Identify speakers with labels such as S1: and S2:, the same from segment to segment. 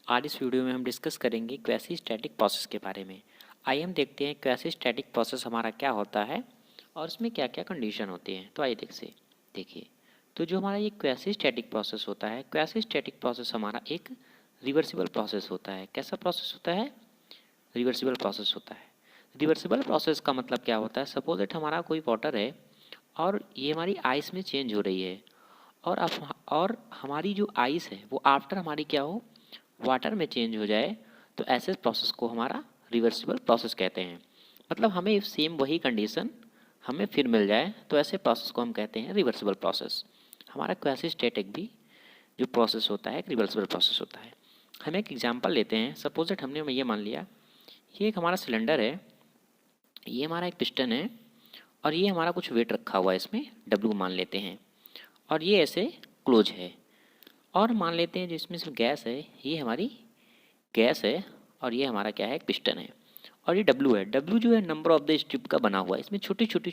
S1: आज इस वीडियो में हम डिस्कस करेंगे क्वैसी स्टैटिक प्रोसेस के बारे में। आइए हम देखते हैं क्वैसी स्टैटिक प्रोसेस हमारा क्या होता है और उसमें क्या क्या कंडीशन होती हैं। तो आइए देखिए तो जो हमारा ये क्वैसी स्टैटिक प्रोसेस होता है, क्वैसी स्टैटिक प्रोसेस हमारा एक रिवर्सिबल प्रोसेस होता है। कैसा प्रोसेस होता है? रिवर्सिबल प्रोसेस होता है। रिवर्सिबल प्रोसेस का मतलब क्या होता है? सपोज इट हमारा कोई वाटर है और ये हमारी आइस में चेंज हो रही है और हमारी जो आइस है वो आफ्टर हमारी क्या हो, वाटर में चेंज हो जाए, तो ऐसे प्रोसेस को हमारा रिवर्सिबल प्रोसेस कहते हैं। मतलब हमें सेम वही कंडीशन हमें फिर मिल जाए तो ऐसे प्रोसेस को हम कहते हैं रिवर्सिबल प्रोसेस। हमारा क्वासी स्टैटिक भी जो प्रोसेस होता है एक रिवर्सिबल प्रोसेस होता है। हम एक एग्जांपल लेते हैं। सपोज दैट हमने ये मान लिया, ये एक हमारा सिलेंडर है, ये हमारा एक पिस्टन है और ये हमारा कुछ वेट रखा हुआ है, इसमें डब्ल्यू मान लेते हैं, और ये ऐसे क्लोज है। और मान लेते हैं जिसमें से गैस है, ये हमारी गैस है और ये हमारा क्या है, एक पिस्टन है, और ये डब्ल्यू है। डब्ल्यू जो है नंबर ऑफ द स्ट्रिप का बना हुआ है, इसमें छोटी छोटी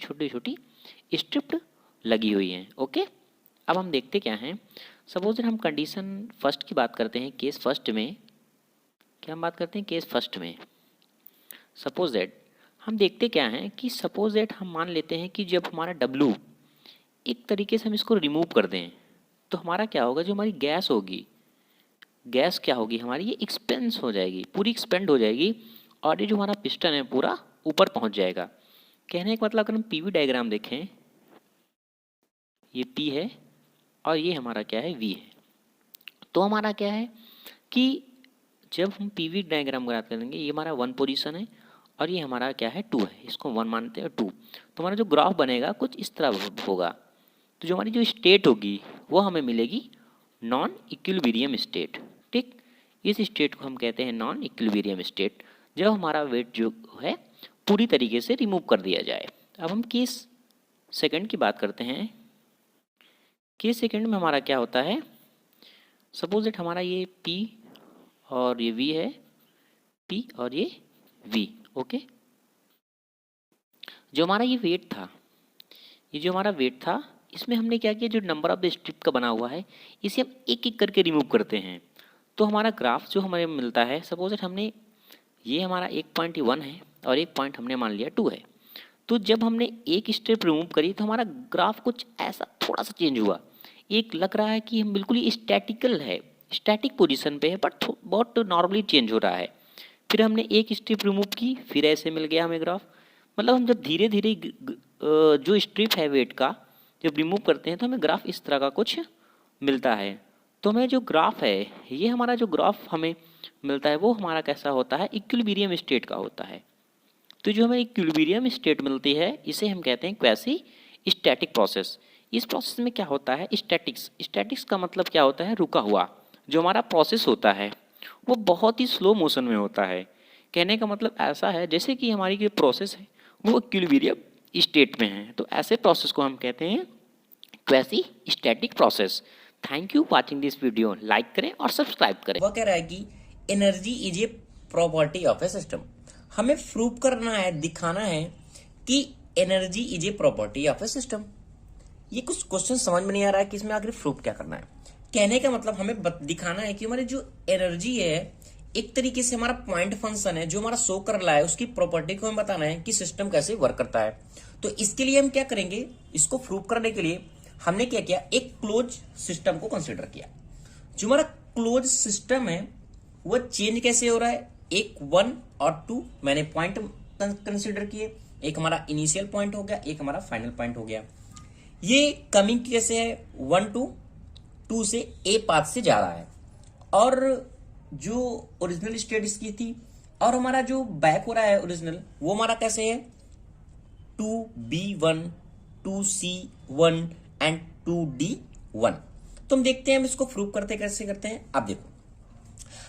S1: स्ट्रिप लगी हुई हैं। ओके, अब हम देखते क्या हैं। सपोज हम कंडीशन फर्स्ट की बात करते हैं, केस फर्स्ट में क्या हम बात करते हैं, केस फर्स्ट में सपोज दैट हम देखते क्या हैं कि सपोज दैट हम मान लेते हैं कि जब हमारा डब्ल्यू एक तरीके से हम इसको रिमूव कर दें तो हमारा क्या होगा, जो हमारी गैस होगी, गैस क्या होगी हमारी, ये एक्सपेंस हो जाएगी, पूरी एक्सपेंड हो जाएगी और ये जो हमारा पिस्टन है पूरा ऊपर पहुंच जाएगा। कहने का मतलब अगर हम पीवी डायग्राम देखें, ये पी है और ये हमारा क्या है, वी है। तो हमारा क्या है कि जब हम पीवी डायग्राम बनाते करेंगे, ये हमारा वन पोजीशन है और ये हमारा क्या है, टू है, इसको वन मानते हैं, टू। तो हमारा जो ग्राफ बनेगा कुछ इस तरह होगा। तो जो हमारी जो स्टेट होगी वो हमें मिलेगी नॉन इक्विलिब्रियम स्टेट। ठीक, इस स्टेट को हम कहते हैं नॉन इक्विलिब्रियम स्टेट, जब हमारा वेट जो है पूरी तरीके से रिमूव कर दिया जाए। अब हम केस सेकंड की बात करते हैं। केस सेकंड में हमारा क्या होता है, सपोज दैट हमारा ये P और ये V है, P और ये V। ओके, जो हमारा ये वेट था, ये जो हमारा वेट था, इसमें हमने क्या किया, जो नंबर ऑफ द स्ट्रिप का बना हुआ है इसे हम एक एक करके रिमूव करते हैं। तो हमारा ग्राफ जो हमें मिलता है, सपोज दैट हमने ये हमारा 1.1 है और एक पॉइंट हमने मान लिया 2 है। तो जब हमने एक स्ट्रिप रिमूव करी तो हमारा ग्राफ कुछ ऐसा थोड़ा सा चेंज हुआ। एक लग रहा है कि हम बिल्कुल ही स्टैटिकल है, स्टैटिक पोजीशन पे है, बट बहुत नॉर्मली चेंज हो रहा है। फिर हमने एक स्ट्रिप रिमूव की, फिर ऐसे मिल गया हमें ग्राफ। मतलब हम जब धीरे धीरे जो स्ट्रिप है वेट का जब रिमूव करते हैं तो हमें ग्राफ इस तरह का कुछ मिलता है। तो हमें जो ग्राफ है, ये हमारा जो ग्राफ हमें मिलता है वो हमारा कैसा होता है, इक्विलिब्रियम स्टेट का होता है। तो जो हमें इक्विलिब्रियम स्टेट मिलती है इसे हम कहते हैं क्वैसी स्टैटिक प्रोसेस। इस प्रोसेस में क्या होता है, स्टैटिक्स, स्टैटिक्स का मतलब क्या होता है, रुका हुआ। जो हमारा प्रोसेस होता है वो बहुत ही स्लो मोशन में होता है। कहने का मतलब ऐसा है जैसे कि हमारी जो प्रोसेस है वो इक्विलिब्रियम स्टेट में है। तो ऐसे प्रोसेस को हम कहते हैं quasi static process. Thank you watching this video. Like करें और सब्सक्राइब करें।
S2: वह कह रहा है कि energy is a property of A system. हमें प्रूव करना है, दिखाना है कि energy is a property of A system. ये कुछ क्वेश्चन समझ में नहीं आ रहा है कि इसमें आखिर प्रूव क्या करना है। कहने का मतलब हमें दिखाना है कि हमारी जो एनर्जी है एक तरीके से हमारा पॉइंट फंक्शन है जो हमारा शो कर रहा है, उसकी प्रॉपर्टी को हमें बताना है कि सिस्टम कैसे वर्क करता है। तो इसके लिए हम क्या करेंगे, इसको प्रूव करने के लिए हमने क्या किया, एक क्लोज सिस्टम को कंसिडर किया। जो हमारा क्लोज सिस्टम है वो चेंज कैसे हो रहा है, एक 1 और 2 मैंने पॉइंट कंसिडर किए। एक हमारा इनिशियल पॉइंट हो गया, एक हमारा फाइनल पॉइंट हो गया। ये कमिंग कैसे है, 1 to 2 से ए पाथ से जा रहा है, और जो ओरिजिनल स्टेट इसकी थी और हमारा जो बैक हो रहा है ओरिजिनल, वो हमारा कैसे है 2B1, 2C1 एंड 2D1। तो हम देखते हैं हम इसको प्रूव करते कैसे करते हैं। अब देखो,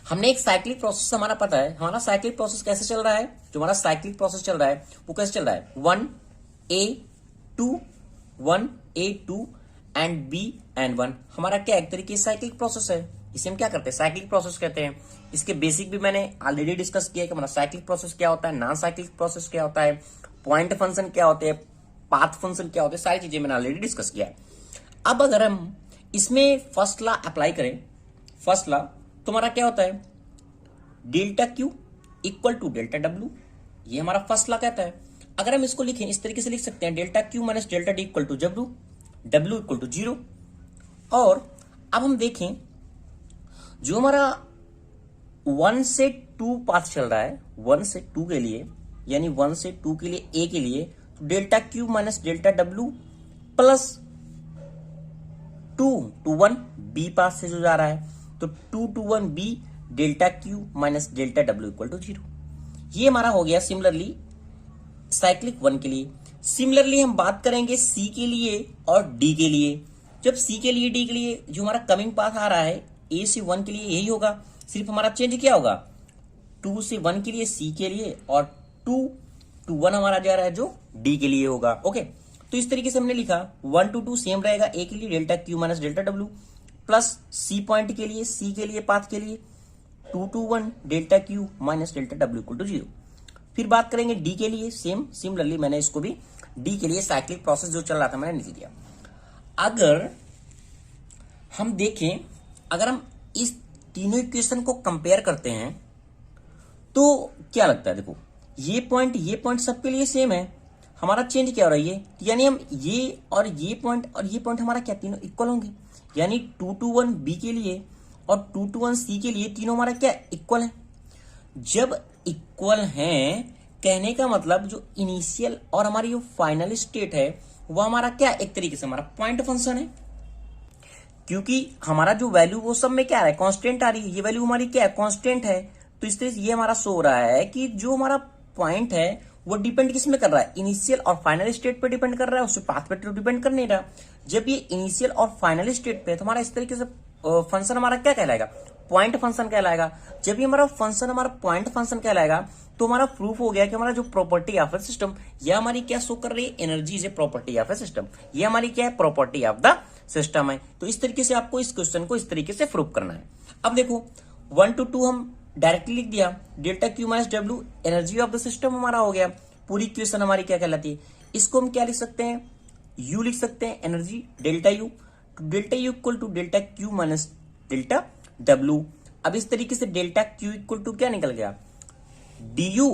S2: हमने एक साइक्लिक प्रोसेस हमारा पता है, हमारा साइक्लिक प्रोसेस कैसे चल रहा है, जो हमारा साइक्लिक प्रोसेस चल रहा है वो कैसे चल रहा है, 1A2 1A2 एंड B1। हमारा क्या एक तरीके से साइक्लिक प्रोसेस है, इसे हम क्या करते हैं, साइक्लिक प्रोसेस कहते हैं। इसके बेसिक भी मैंने ऑलरेडी डिस्कस किया कि हमारा साइक्लिक प्रोसेस क्या होता है, नॉन साइक्लिक प्रोसेस क्या होता है, पॉइंट फंक्शन क्या होते हैं, पाथ फंक्शन क्या होते हैं, सारी चीजें मैंने ऑलरेडी डिस्कस किया है। अब अगर हम इसमें फर्स्ट लॉ अप्लाई करें, फर्स्ट लॉ, तो हमारा क्या होता है, delta q equal to delta डब्ल्यू, ये हमारा फर्स्ट लॉ कहता है। अगर हम इसको लिखें इस तरीके से लिख सकते हैं, delta Q minus delta D equal to W, W equal to 0। और अब हम देखें जो हमारा 1 से 2 पाथ चल रहा है, 1 से 2 के लिए, यानी 1 से 2 के लिए ए के लिए, तो डेल्टा क्यू माइनस डेल्टा डब्ल्यू प्लस 2 to 1 बी पाथ से जो जा रहा है, तो 2 to 1 b delta Q minus delta डब्ल्यू इक्वल टू 0। ये हमारा हो गया सिमिलरली साइक्लिक 1 के लिए। सिमिलरली हम बात करेंगे सी के लिए और डी के लिए। जब सी के लिए डी के लिए जो हमारा कमिंग पाथ आ रहा है ए से 1 के लिए यही होगा, सिर्फ हमारा चेंज क्या होगा 2 से 1 के लिए सी के लिए और 2 to 1 हमारा जा रहा है जो डी के लिए होगा। ओके, तो इस तरीके से हमने लिखा 1 to 2 सेम रहेगा ए के लिए डेल्टा क्यू माइनस डेल्टा डब्ल्यू, प्लस सी पॉइंट के लिए सी के लिए पाथ के लिए 2 to 1 delta Q minus delta डब्ल्यू इक्वल टू 0। फिर बात करेंगे डी के लिए, सेम सिमिलरली मैंने इसको भी डी के लिए साइक्लिक प्रोसेस जो चल रहा था मैंने लिख दिया। अगर हम देखें, अगर हम इस तीनों इक्वेशन को कंपेयर करते हैं तो क्या लगता है, देखो ये पॉइंट सबके लिए सेम है, हमारा चेंज क्या हो रहा है यानी हम ये और ये पॉइंट हमारा क्या तीनों इक्वल होंगे, यानी 2 to 1 बी के लिए और 2 to 1 सी के लिए तीनों हमारा क्या इक्वल है। जब इक्वल हैं कहने का मतलब जो इनिशियल और हमारी जो फाइनल स्टेट है वो हमारा क्या एक तरीके से हमारा पॉइंट फंक्शन है, क्योंकि हमारा जो वैल्यू वो सब में क्या आ रहा है कांस्टेंट आ रही है, ये वैल्यू हमारी क्या है कांस्टेंट है। तो इस तरह से ये हमारा शो हो रहा है कि जो हमारा पॉइंट है वो डिपेंड किस में कर रहा है, इनिशियल और फाइनल स्टेट पे डिपेंड कर रहा है, उससे पाथ पे तो डिपेंड कर नहीं रहा। जब ये इनिशियल और फाइनल स्टेट पे तो हमारा इस तरीके से फंक्शन हमारा क्या कहलाएगा पॉइंट फंक्शन कहलाएगा। जब ये हमारा फंक्शन हमारा पॉइंट फंक्शन कहलाएगा तो हमारा प्रूफ हो गया कि हमारा जो प्रॉपर्टी ऑफ ए सिस्टम, यह हमारी क्या शो कर रही है, energy is a property of A system, ये हमारी क्या है प्रॉपर्टी ऑफ द सिस्टम है। तो इस तरीके से आपको इस क्वेश्चन को इस तरीके से प्रूफ करना है। अब देखो 1 to 2 हम डायरेक्टली लिख दिया, delta Q minus W energy of the system हमारा हो गया। पूरी क्वेश्चन हमारी क्या कहलाती है, इसको हम क्या लिख सकते हैं, यू लिख सकते हैं energy delta u, delta u equal to delta Q minus delta डब्ल्यू। अब इस तरीके से डेल्टा क्यू इक्वल टू क्या निकल गया डी यू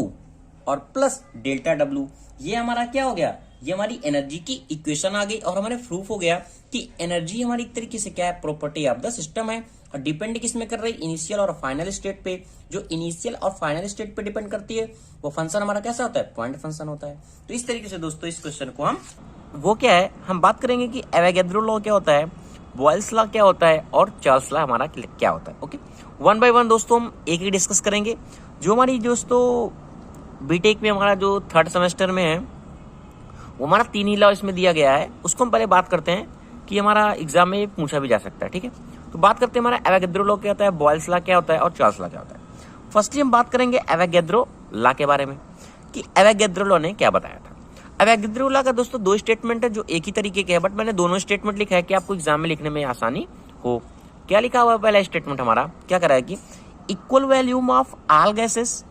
S2: और प्लस डेल्टा डब्ल्यू, ये हमारा क्या हो गया, ये हमारी एनर्जी की इक्वेशन आ गई और हमारे प्रूफ हो गया कि एनर्जी हमारी एक तरीके से क्या है प्रॉपर्टी ऑफ द सिस्टम है और डिपेंड किस में कर रही है इनिशियल और फाइनल स्टेट पे। जो इनिशियल और फाइनल स्टेट पे डिपेंड करती है वो फंक्शन हमारा कैसा होता है पॉइंट फंक्शन होता है। तो इस तरीके से दोस्तों इस क्वेश्चन को हम वो क्या है हम बात करेंगे कि एवोगैड्रो लॉ क्या होता है, बॉयल्स लॉ क्या होता है और चार्ल्स लॉ हमारा क्या होता है। ओके, 1 by 1 दोस्तों हम एक ही डिस्कस करेंगे। जो हमारी दोस्तों बीटेक में हमारा जो 3rd सेमेस्टर में है वो हमारा 3 ही लॉ इसमें दिया गया है, उसको हम पहले बात करते हैं कि हमारा एग्जाम में पूछा भी जा सकता है। ठीक है, तो बात करते हैं हमारा एवोगैड्रो लॉ क्या होता है, बॉयल्स लॉ क्या होता है और चार्ल्स लॉ क्या होता है। फर्स्टली हम बात करेंगे एवोगैड्रो लॉ के बारे में कि एवोगैड्रो लॉ ने क्या बताया था। एवोगैड्रो लॉ का दोस्तों 2 स्टेटमेंट है जो एक ही तरीके के है, बट मैंने दोनों स्टेटमेंट लिखा है कि आपको एग्जाम में लिखने में आसानी हो। क्या लिखा हुआ है पहला स्टेटमेंट हमारा क्या कर रहा है कि equal volume of all gases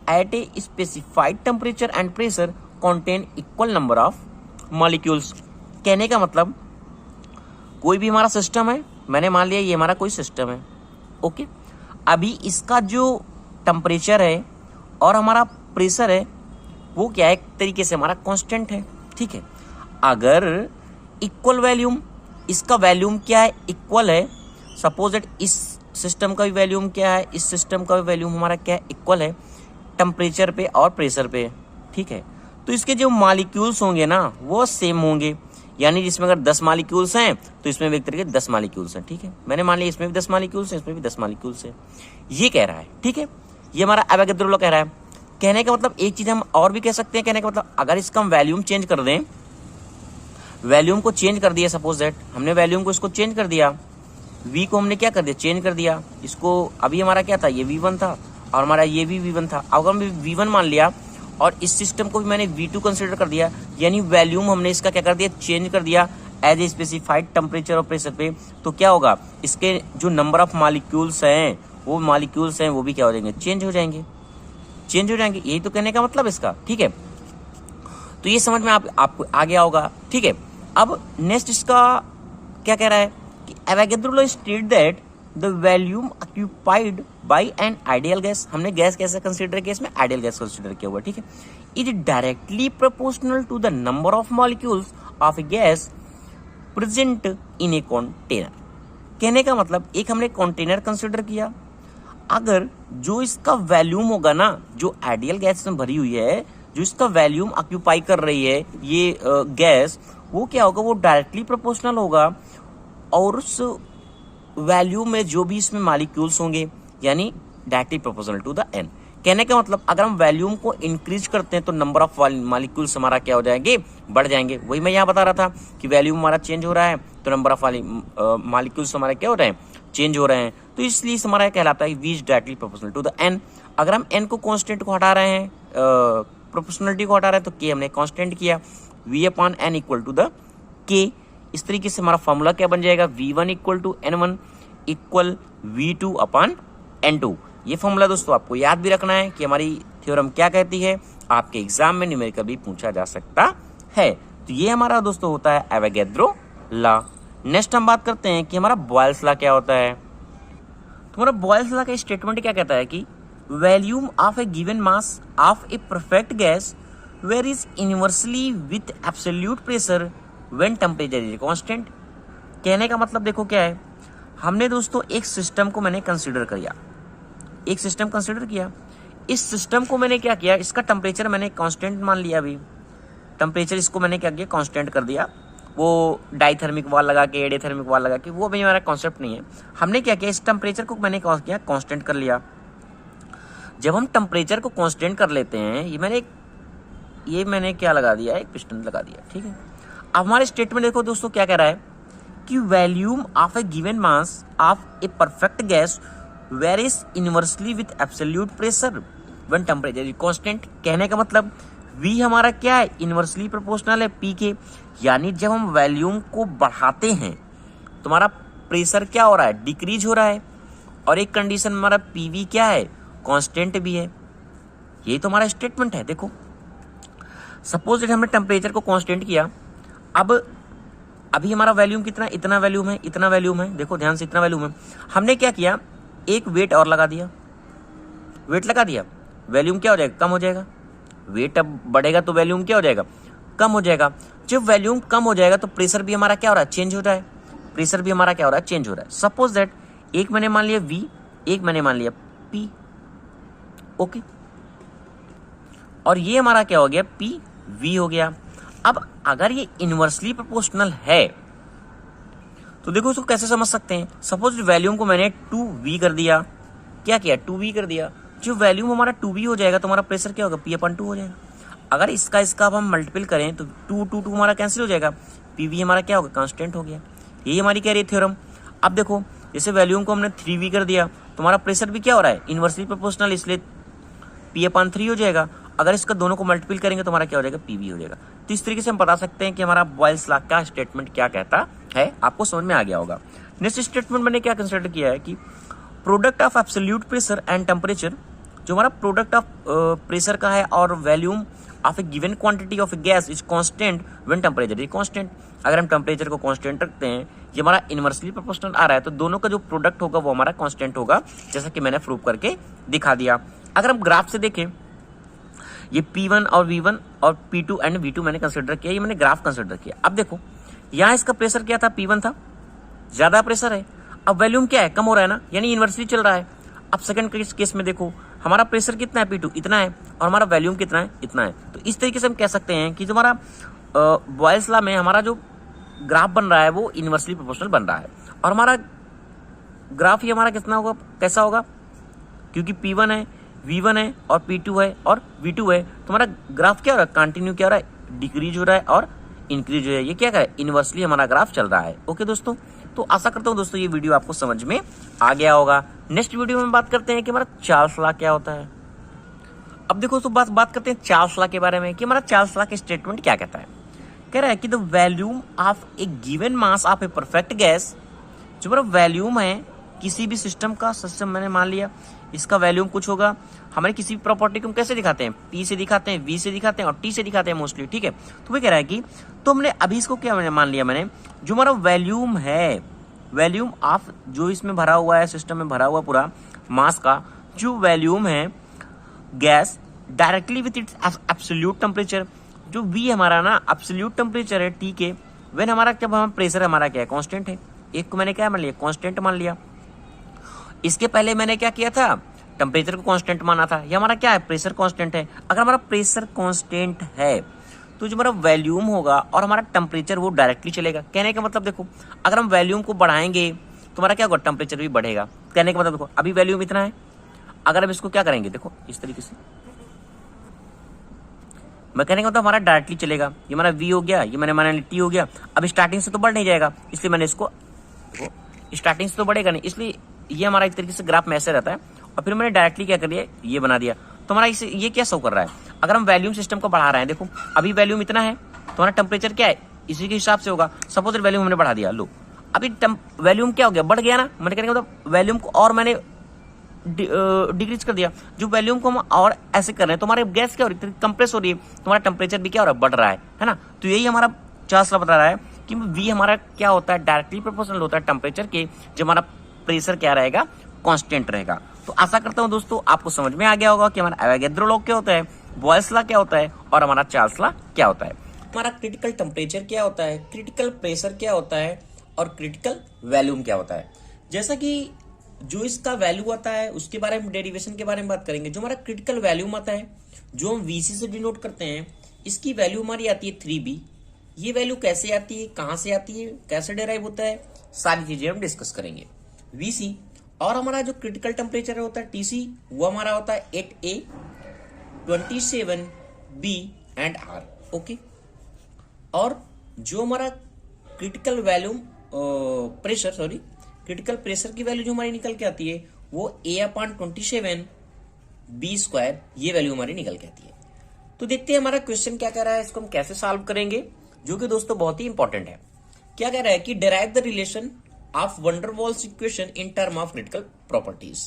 S2: at a specified temperature and pressure contain equal number of molecules. कहने का मतलब कोई भी हमारा सिस्टम है, मैंने मान लिया ये हमारा कोई सिस्टम है। ओके, अभी इसका जो टेम्परेचर है और हमारा प्रेशर है वो क्या है एक तरीके से हमारा कांस्टेंट है। ठीक है, अगर इक्वल वॉल्यूम, इसका वॉल्यूम क्या है इक्वल है, सपोज दैट इस सिस्टम का भी वॉल्यूम क्या है, इस सिस्टम का भी वॉल्यूम हमारा क्या है इक्वल है टेम्परेचर पे और प्रेशर पे। ठीक है, तो इसके जो मॉलिक्यूल्स होंगे ना वो सेम होंगे, यानी जिसमें अगर 10 मॉलिक्यूल्स हैं तो इसमें भी एक तरीके 10 मॉलिक्यूल्स हैं। ठीक है, मैंने मान लिया इसमें भी 10 मॉलिक्यूल्स हैं, इसमें भी 10 मॉलिक्यूल्स हैं, ये कह रहा है। ठीक है, ये हमारा एवोगैड्रो लॉ कह रहा है। कहने का मतलब एक चीज हम और भी कह सकते हैं, कहने का मतलब अगर इसका हम वॉल्यूम चेंज कर दें, वॉल्यूम को चेंज कर दिया, सपोज दैट हमने वॉल्यूम को इसको चेंज कर दिया, v को हमने क्या कर दिया चेंज कर दिया, इसको अभी हमारा क्या था ये v1 था और हमारा ये भी v1 था। अगर हम v1 मान लिया और इस सिस्टम को भी मैंने v2 कंसिडर कर दिया, यानी वॉल्यूम हमने इसका क्या कर दिया चेंज कर दिया एज ए स्पेसिफाइड टेम्परेचर और प्रेशर पे, तो क्या होगा इसके जो नंबर ऑफ मॉलिक्यूल्स हैं वो भी क्या हो जाएंगे चेंज हो जाएंगे। यही तो कहने का मतलब इसका। ठीक है, तो ये समझ में आपको आ गया होगा। ठीक है, अब नेक्स्ट इसका क्या कह रहा है कि Avogadro law state that the volume occupied by an ideal gas, हमने गैस कैसे कंसीडर किया, इसमें आइडियल गैस कंसीडर किया हुआ, ठीक है, is directly proportional to the number of molecules of a gas present in a container. कहने का मतलब एक हमने कंटेनर कंसीडर किया, अगर जो इसका वॉल्यूम होगा ना, जो आइडियल गैस में भरी हुई है, जो इसका वॉल्यूम ऑक्यूपाई कर रही है ये गैस, वो क्या होगा, वो डायरेक्टली प्रोपोर्शनल होगा और उस वैल्यू में जो भी इसमें मॉलिक्यूल्स होंगे, यानी directly proportional to the n. कहने का मतलब अगर हम वॉल्यूम को इंक्रीज करते हैं तो नंबर ऑफ मॉलिक्यूल्स हमारा क्या हो जाएंगे, बढ़ जाएंगे। वही मैं यहाँ बता रहा था कि वॉल्यूम हमारा चेंज हो रहा है तो नंबर ऑफ मॉलिक्यूल्स हमारे क्या हो रहे हैं, चेंज हो रहे हैं, तो इसलिए हमारा कहलाता है v is directly proportional to the n. अगर हम एन को कांस्टेंट को हटा रहे हैं, प्रोपोर्शनलिटी को हटा रहे हैं, तो के हमने कांस्टेंट किया, v upon n equal to the k. इस तरीके से हमारा फॉर्मूला क्या बन जाएगा, V1 equal to N1 equal V2 upon N2। ये फॉर्मूला दोस्तों आपको याद भी रखना है कि हमारी थ्योरम क्या कहती है, आपके एग्जाम में न्यूमेरिकल भी पूछा जा सकता है। तो ये हमारा दोस्तों होता है एवोगैड्रो लॉ। नेक्स्ट हम बात करते हैं कि हमारा बॉयल्स लॉ क्या होता है। तो हमारा बॉयल्स लॉ का स्टेटमेंट क्या कहता है कि volume of A given mass of a perfect gas varies inversely with absolute pressure when temperature is constant. कहने का मतलब देखो क्या है, हमने दोस्तों एक सिस्टम को मैंने कंसीडर किया, एक सिस्टम कंसीडर किया, इस सिस्टम को मैंने क्या किया, इसका टेम्परेचर मैंने कांस्टेंट मान लिया, अभी टेम्परेचर इसको मैंने क्या किया, कांस्टेंट कर दिया। वो डाइथर्मिक वाल लगा के, एडिथर्मिक वाल लगा के, वो भी हमारा कॉन्सेप्ट नहीं है। हमने क्या किया, इस टेम्परेचर को मैंने क्या किया, कांस्टेंट कर लिया। जब हम टेम्परेचर को कांस्टेंट कर लेते हैं, ये मैंने क्या लगा दिया, एक पिस्टन लगा दिया, ठीक है। अब हमारे स्टेटमेंट देखो दोस्तों क्या कह रहा है कि volume of A given mass of a perfect gas varies inversely with absolute pressure when temperature is constant. कहने का मतलब V हमारा क्या है, इनवर्सली प्रोपोर्शनल है P के, यानी जब हम वॉल्यूम को बढ़ाते हैं तो हमारा प्रेशर क्या हो रहा है, डिक्रीज हो रहा है, और एक कंडीशन हमारा PV क्या है, कांस्टेंट भी है। यही तो हमारा स्टेटमेंट है। देखो सपोज हमने टेम्परेचर को कांस्टेंट किया, अब अभी हमारा वॉल्यूम कितना, इतना वॉल्यूम है, इतना वॉल्यूम है, देखो ध्यान से, इतना वॉल्यूम है। हमने क्या किया, एक वेट और लगा दिया, वेट लगा दिया, वॉल्यूम क्या हो जाएगा, कम हो जाएगा। वेट अब बढ़ेगा तो वॉल्यूम क्या हो जाएगा, कम हो जाएगा। जब वॉल्यूम कम हो जाएगा तो प्रेशर भी हमारा क्या हो रहा है, चेंज हो रहा है, प्रेशर भी हमारा क्या हो रहा है, चेंज हो रहा है। सपोज दैट एक मैंने मान लिया V, एक मैंने मान लिया P, ओके, और ये हमारा क्या हो गया, PV हो गया। अब अगर ये इनवर्सली प्रोपोर्शनल है तो देखो इसको कैसे समझ सकते हैं। सपोज वॉल्यूम को मैंने 2V कर दिया, क्या किया, 2V कर दिया। जो वॉल्यूम हमारा 2V हो जाएगा तो हमारा प्रेशर क्या होगा, P/2 हो जाएगा। अगर इसका अब हम मल्टीपल करें तो 2 हमारा कैंसिल हो जाएगा, PV हमारा क्या होगा, कांस्टेंट हो गया। यही हमारी कह रही है थ्योरम। अब देखो जैसे वॉल्यूम को हमने 3V कर दिया तो हमारा प्रेशर भी क्या हो रहा है, इनवर्सली प्रोपोर्शनल, इसलिए P/3 हो जाएगा। अगर इसका दोनों को मल्टीपल करेंगे तो हमारा क्या हो जाएगा, PV हो जाएगा। तो इस तरीके से हम बता सकते हैं कि हमारा बॉयल्स लॉ का स्टेटमेंट क्या कहता है। आपको समझ में आ गया होगा। नेक्स्ट स्टेटमेंट मैंने क्या कंसिडर किया है कि product of absolute pressure and temperature, जो हमारा प्रोडक्ट ऑफ प्रेशर का है और volume of A given quantity of a gas is constant when temperature is constant. अगर हम टेम्परेचर को कांस्टेंट रखते हैं, ये हमारा इनवर्सली प्रोपोर्शनल आ रहा है, तो दोनों का जो प्रोडक्ट होगा वो हमारा कांस्टेंट होगा, जैसा कि मैंने प्रूव करके दिखा दिया। अगर हम ग्राफ से देखें, ये P1 और V1 और P2 एंड V2 मैंने कंसिडर किया, ये मैंने ग्राफ कंसिडर किया। अब देखो यहाँ इसका प्रेशर क्या था, P1 था, ज्यादा प्रेशर है। अब वॉल्यूम क्या है, कम हो रहा है ना, यानी इनवर्सली चल रहा है। अब सेकंड केस में देखो हमारा प्रेशर कितना है, P2 इतना है, और हमारा वॉल्यूम कितना है, इतना है। तो इस तरीके से हम कह सकते हैं कि जो हमारा बॉयल्स लॉ में हमारा जो ग्राफ बन रहा है वो इनवर्सली प्रोपोर्शनल बन रहा है। और हमारा ग्राफ ही हमारा कितना होगा, कैसा होगा, क्योंकि P1 है, V1 है और P2 है और V2 है, तो हमारा ग्राफ क्या हो रहा है, कंटिन्यू क्या हो रहा है, डिक्रीज हो रहा है और इंक्रीज हो रहा है। ये क्या है, इनवर्सली हमारा ग्राफ चल रहा है। ओके दोस्तों, तो आशा करता हूँ दोस्तों ये वीडियो आपको समझ में आ गया होगा। नेक्स्ट वीडियो में बात करते हैं कि हमारा चार्ल्स लॉ क्या होता है। अब देखो तो बात करते हैं चार्ल्स लॉ के बारे में कि हमारा चार्ल्स लॉ का स्टेटमेंट क्या कहता है। कह रहा है कि the volume of A given mass of a perfect gas, जो हमारा वॉल्यूम है किसी भी सिस्टम का, सिस्टम मैंने मान लिया इसका वॉल्यूम कुछ होगा। हमारे किसी भी प्रॉपर्टी को हम कैसे दिखाते हैं, P से दिखाते हैं, V से दिखाते हैं और T से दिखाते हैं मोस्टली, ठीक है। तो वो कह रहा है कि तो हमने अभी इसको क्या मान लिया, मैंने जो हमारा वॉल्यूम है वॉल्यूम ऑफ जो इसमें भरा हुआ है, सिस्टम में भरा हुआ पूरा मास का जो वॉल्यूम है gas directly with its absolute temperature, जो वी हमारा ना एब्सोल्यूट टेम्परेचर है टी के, व्हेन हमारा जब हम प्रेशर हमारा क्या है कांस्टेंट है, एक को मैंने क्या मान लिया कांस्टेंट मान लिया। इसके पहले मैंने क्या किया था, टेम्परेचर को कांस्टेंट माना था, ये हमारा क्या है प्रेशर कांस्टेंट है। अगर हमारा प्रेशर कांस्टेंट है तो जो हमारा वॉल्यूम होगा और हमारा टेम्परेचर वो डायरेक्टली चलेगा। कहने का मतलब देखो, अगर हम वॉल्यूम को बढ़ाएंगे तो हमारा क्या होगा, टेम्परेचर भी बढ़ेगा। कहने का मतलब देखो अभी वॉल्यूम इतना है, अगर हम इसको क्या करेंगे देखो इस तरीके से, मैं कहने का मतलब हमारा डायरेक्टली चलेगा। ये हमारा वी हो गया, ये मैंने माना टी हो गया। अब स्टार्टिंग से तो बढ़ नहीं जाएगा, इसलिए मैंने इसको स्टार्टिंग से तो बढ़ेगा नहीं, इसलिए ये हमारा एक तरीके से ग्राफ में ऐसे रहता है। और फिर मैंने डायरेक्टली क्या कर लिया, ये बना दिया। तो हमारा इसे ये क्या शो कर रहा है, अगर हम वॉल्यूम सिस्टम को बढ़ा रहे हैं, देखो अभी वॉल्यूम इतना है तो हमारा टेम्परेचर क्या है इसी के हिसाब से होगा। सपोज वॉल्यूम हमने बढ़ा दिया, लो अभी वॉल्यूम क्या हो गया, बढ़ गया ना। मैंने कहने का मतलब वॉल्यूम को और मैंने डिक्रीज कर दिया, जो वॉल्यूम को हम और ऐसे कर रहे हैं तो हमारे गैस क्या हो रही है, कंप्रेस हो रही है, तो हमारा टेम्परेचर भी क्या हो रहा है, बढ़ रहा है ना। तो यही हमारा चार्ल्स लॉ बता रहा है कि वी हमारा क्या होता है, डायरेक्टली प्रोपोर्शनल होता है टेम्परेचर के, जो हमारा प्रेशर क्या रहेगा, कांस्टेंट रहेगा। तो आशा करता हूं दोस्तों आपको समझ में आ गया होगा कि हमारा एवोगैड्रो लॉ क्या होता है, बॉयल्स लॉ क्या होता है और हमारा चार्ल्स लॉ क्या होता है। हमारा क्रिटिकल टेम्परेचर क्या होता है, क्रिटिकल प्रेशर क्या होता है और क्रिटिकल वॉल्यूम क्या होता है। जैसा कि जो इसका वैल्यू आता है उसके बारे में, डेरिवेशन के बारे में बात करेंगे। जो हमारा क्रिटिकल वैल्यूम आता है, जो हम वीसी से डिनोट करते हैं, इसकी वैल्यू हमारी आती है 3b। ये वैल्यू कैसे आती है, कहां से आती है, कैसे डिराइव होता है, सारी चीजें हम डिस्कस करेंगे। वीसी और हमारा जो क्रिटिकल टेम्परेचर होता है टीसी, वो हमारा होता है 8a, 27b and r। Okay, और जो हमारा critical volume pressure, sorry critical pressure की वैल्यू जो हमारी निकल के आती है वो A/27 B², ये वैल्यू हमारी निकल के आती है। तो देखते हैं हमारा क्वेश्चन क्या कह रहा है, इसको हम कैसे सॉल्व करेंगे, जो कि दोस्तों बहुत ही इंपॉर्टेंट है। क्या कह रहा है कि derive the relation of wonder walls equation in term of critical properties.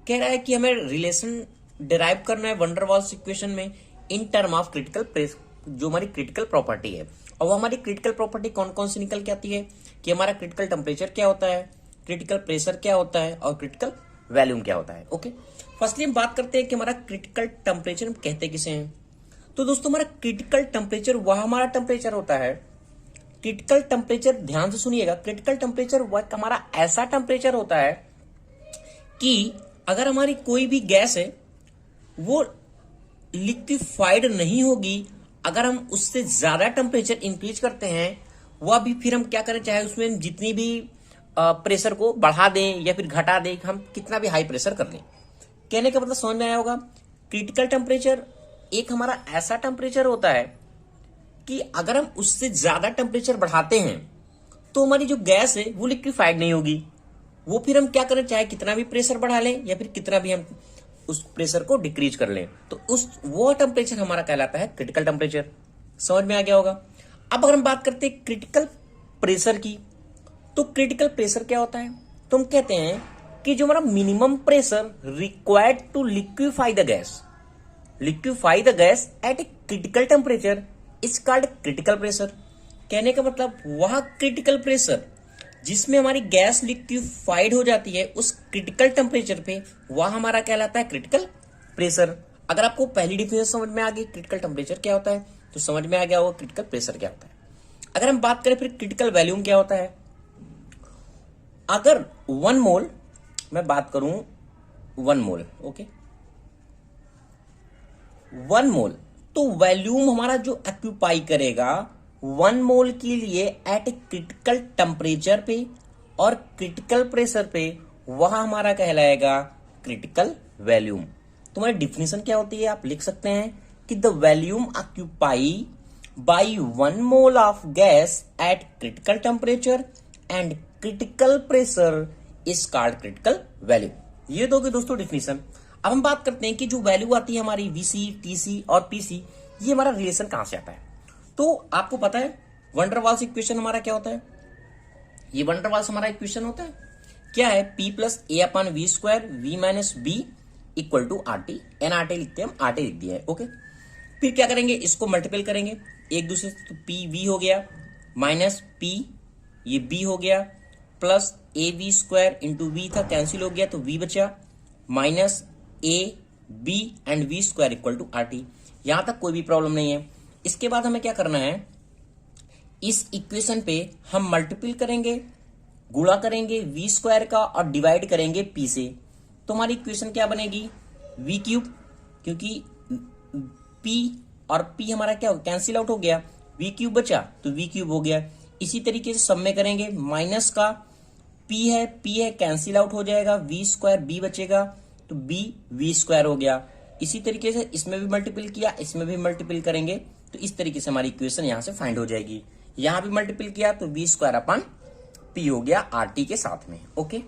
S2: कह रहा है कि हमें रिलेशन डिराइव करना है वंडर वॉल्स इक्वेशन में इन टर्म ऑफ क्रिटिकल प्रेस, जो हमारी क्रिटिकल प्रॉपर्टी है। और वो हमारी क्रिटिकल प्रॉपर्टी कौन कौन सी निकल के आती है कि हमारा क्रिटिकल टेम्परेचर क्या होता है, क्रिटिकल प्रेशर क्या होता है और क्रिटिकल वॉल्यूम क्या होता है। ओके, फर्स्टली हम बात करते हैं कि हमारा क्रिटिकल टेम्परेचर हम कहते किसे हैं। तो दोस्तों हमारा क्रिटिकल टेम्परेचर वह हमारा टेम्परेचर होता है, क्रिटिकल टेम्परेचर ध्यान से सुनिएगा, क्रिटिकल टेम्परेचर वह हमारा ऐसा टेम्परेचर होता है कि अगर हमारी कोई भी गैस है वो लिक्विफाइड नहीं होगी, अगर हम उससे ज्यादा टेम्परेचर इंक्रीज करते हैं, वह भी फिर हम क्या करें, चाहे उसमें जितनी भी प्रेशर को बढ़ा दें या फिर घटा दें, हम कितना भी हाई प्रेशर कर लें। कहने का मतलब समझ में आया होगा। क्रिटिकल टेम्परेचर एक हमारा ऐसा टेम्परेचर होता है कि अगर हम उससे ज्यादा टेम्परेचर बढ़ाते हैं तो हमारी जो गैस है वो लिक्विफाइड नहीं होगी, वो फिर हम क्या करें, चाहे कितना भी प्रेशर बढ़ा लें या फिर कितना भी हम उस प्रेशर को डिक्रीज कर लें, तो वो टेम्परेचर हमारा कहलाता है क्रिटिकल टेम्परेचर। समझ में आ गया होगा। अब अगर हम बात करते हैं क्रिटिकल प्रेशर की, तो क्रिटिकल प्रेशर क्या होता है, तो हम कहते हैं कि जो हमारा minimum pressure required to liquefy the gas at a critical temperature is called critical pressure. कहने का मतलब वह क्रिटिकल प्रेशर जिसमें हमारी गैस लिक्विफाइड हो जाती है, उस क्रिटिकल टेम्परेचर पे वह हमारा कहलाता है क्रिटिकल प्रेशर। अगर आपको पहली डिफिनेशन समझ में आ गई क्रिटिकल टेम्परेचर क्या होता है, तो समझ में आ गया होगा क्रिटिकल प्रेशर क्या होता है। अगर हम बात करें फिर क्रिटिकल वॉल्यूम क्या होता है, अगर 1 मोल, मैं बात करूं 1 मोल, ओके 1 मोल, तो वॉल्यूम हमारा जो ऑक्यूपाई करेगा 1 मोल के लिए एट ए क्रिटिकल टेम्परेचर पे और क्रिटिकल प्रेशर पे, वह हमारा कहलाएगा क्रिटिकल वॉल्यूम। तुम्हारी डिफिनेशन क्या होती है, आप लिख सकते हैं कि the volume occupy by 1 mole of gas at critical temperature and critical pressure is called critical value. ये दोगे दोस्तों डिफिनेशन। अब हम बात करते हैं कि जो वैल्यू आती है हमारी वीसी, टीसी और पीसी, ये हमारा रिलेशन कहां से आता है। तो आपको पता है वंडर वाल्स इक्वेशन हमारा क्या होता है, ये वंडर वाल्स हमारा इक्वेशन होता है क्या है, P plus A/V² V minus B equal to RT, NRT लिखते हैं हम, RT लिख दिया है। ओके, फिर क्या करेंगे, इसको मल्टीपल करेंगे एक दूसरे से, तो PV हो गया माइनस P, ये B हो गया, plus a v square into v था, कैंसिल हो गया तो वी बचा, minus a b and v square equal to R T. यहां तक कोई भी प्रॉब्लम नहीं है। इसके बाद हमें क्या करना है, इस इक्वेशन पे हम मल्टीपल करेंगे, गुणा करेंगे वी स्क्वायर का और डिवाइड करेंगे पी से। तो हमारी इक्वेशन क्या बनेगी, वी क्यूब, क्योंकि पी और पी हमारा क्या कैंसिल आउट हो गया, वी क्यूब बचा तो वी क्यूब हो गया। इसी तरीके से सब में करेंगे, माइनस का पी है कैंसिल आउट हो जाएगा, वी स्क्वायर बी बचेगा तो बी वी स्क्वायर हो गया। इसी तरीके से इसमें भी मल्टीपल किया, इसमें भी मल्टीपल करेंगे तो इस तरीके से हमारी इक्वेशन यहां से फाइंड हो जाएगी। यहां भी मल्टीपल किया तो वी स्क्वायर अपन पी हो गया आर टी के साथ में। ओके,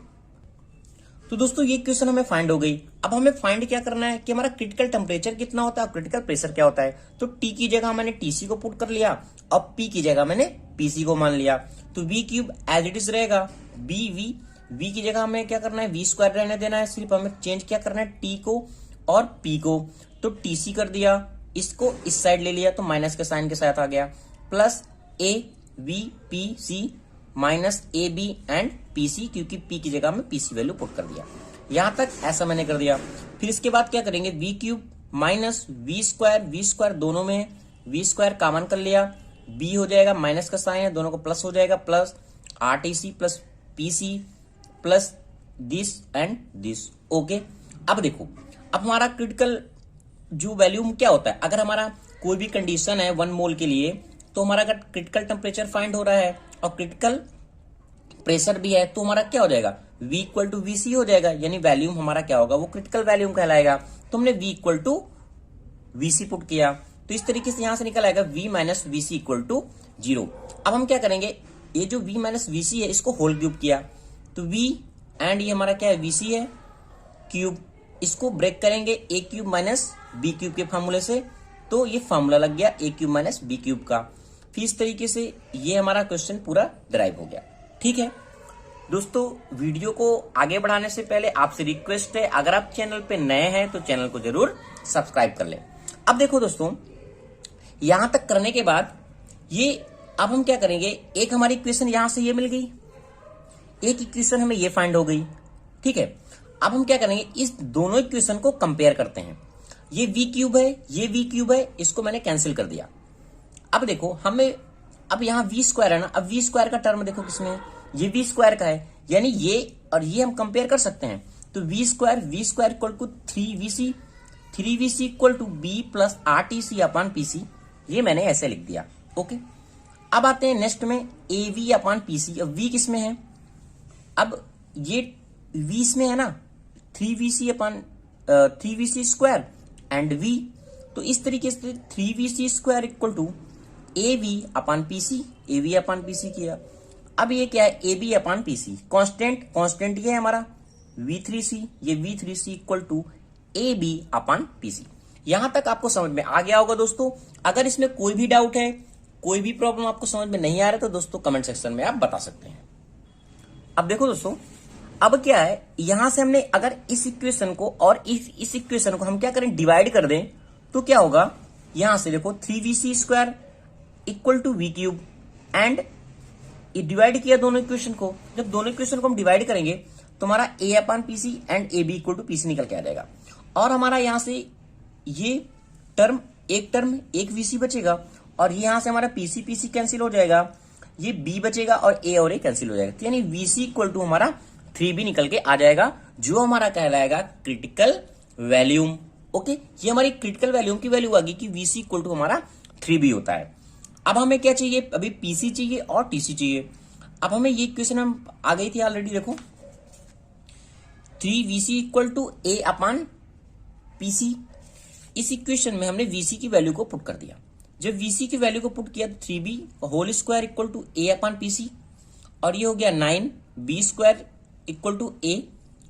S2: तो दोस्तों ये इक्वेशन हमें फाइंड हो गई। अब हमें फाइंड क्या करना है कि हमारा क्रिटिकल टेम्परेचर कितना होता है और क्रिटिकल प्रेशर क्या होता है। तो टी की जगह मैंने टीसी को पुट कर लिया और पी की जगह मैंने पीसी को मान लिया। तो v cube as it is रहेगा, बी वी की जगह हमें क्या करना है, वी स्क्वायर रहने देना है, सिर्फ हमें चेंज क्या करना है टी को और पी को। तो टीसी कर दिया, इसको इस साइड ले लिया तो माइनस के साइन के साथ आ गया, plus a v p c minus a b and PC, क्योंकि पी की जगह में पीसी वैल्यू पुट कर दिया। यहां तक ऐसा मैंने कर दिया। फिर इसके बाद क्या करेंगे, v cube minus v square दोनों में वी स्क्वायर कॉमन कर लिया, बी हो जाएगा, माइनस का साइन है दोनों को प्लस हो जाएगा, plus RTC plus PC plus this and this. Okay, अब देखो, अब हमारा क्रिटिकल जो वैल्यू क्या होता है, अगर हमारा कोई भी कंडीशन है 1 मोल के लिए, तो हमारा अगर क्रिटिकल टेम्परेचर फाइंड हो रहा है और क्रिटिकल प्रेशर भी है तो हमारा क्या हो जाएगा, V इक्वल टू VC हो जाएगा, यानी वैल्यूम हमारा क्या होगा, वो क्रिटिकल वैल्यूम कहलाएगा। तो हमने V equal to VC put किया तो इस तरीके से यहां से निकल आएगा V minus VC equal to 0। अब हम क्या करेंगे, ये जो V माइनस VC है इसको होल क्यूब किया तो V एंड ये हमारा क्या है VC है क्यूब, इसको ब्रेक करेंगे ए क्यूब माइनस बी क्यूब के फॉर्मूले से, तो ये फॉर्मूला लग गया ए क्यूब माइनस बी क्यूब का। फिर इस तरीके से ये हमारा क्वेश्चन पूरा ड्राइव हो गया। ठीक है दोस्तों, वीडियो को आगे बढ़ाने से पहले आपसे रिक्वेस्ट है, अगर आप चैनल पे नए हैं तो चैनल को जरूर सब्सक्राइब कर लें। अब देखो दोस्तों, यहां तक करने के बाद ये अब हम क्या करेंगे, एक हमारी इक्वेशन यहां से ये मिल गई, एक इक्वेशन हमें ये फाइंड हो गई। ठीक है, अब हम क्या करेंगे, इस दोनों इक्वेशन को कंपेयर करते हैं। ये वी क्यूब है, ये वी क्यूब है, इसको मैंने कैंसिल कर दिया। अब देखो हमें, अब यहाँ वी स्क्वायर है ना, अब वी स्क्वायर का टर्म देखो किसमें है, ये वी स्क्वायर का है, यानी ये और ये हम कंपेयर कर सकते हैं। तो v square equal to 3VC equal to b plus RTC upon PC, ये मैंने ऐसे लिख दिया। ओके, अब आते हैं नेक्स्ट में AV अपॉन पीसी। अब वी किसमें है, अब ये वी इसमें है ना, 3VC स्क्वायर एंड वी, तो इस तरीके से 3VC square equal to AV upon PC किया। अब ये क्या है, AB अपॉन पीसी, कांस्टेंट ये है हमारा V3C, ये V3C equal to AB upon PC. यहां तक आपको समझ में आ गया होगा दोस्तों। अगर इसमें कोई भी डाउट है, कोई भी प्रॉब्लम आपको समझ में नहीं आ रहा तो दोस्तों कमेंट सेक्शन में आप बता सकते हैं। अब देखो दोस्तों, अब क्या है, यहां से हमने अगर इस इक्वेशन को और इस इक्वेशन को हम क्या करें, डिवाइड कर दें तो क्या होगा, यहां से देखो 3VC square equal to v cube and ये डिवाइड किया दोनों इक्वेशन को। जब दोनों इक्वेशन को हम डिवाइड करेंगे तो हमारा A upon PC and AB equal to PC निकल के आ जाएगा। और हमारा यहां से ये टर्म एक VC बचेगा और यहां से हमारा पीसी कैंसिल हो जाएगा, ये B बचेगा और A और A कैंसिल हो जाएगा, तो यानी VC इक्वल टू हमारा 3B निकल के आ जाएगा, जो हमारा कहलाएगा क्रिटिकल वैल्यूम। ओके, ये हमारी क्रिटिकल वैल्यूम की वैल्यू आ गई कि VC इक्वल टू हमारा 3B होता है। अब हमें क्या चाहिए, अभी पीसी चाहिए और टीसी चाहिए। अब हमें ये इक्वेशन हम आ गई थी ऑलरेडी, देखो 3VC equal to A upon PC. इस इक्वेशन में हमने VC की वैल्यू को पुट कर दिया। जब VC की वैल्यू को पुट किया तो 3B whole square equal to A upon PC, और ये हो गया 9B square equal to A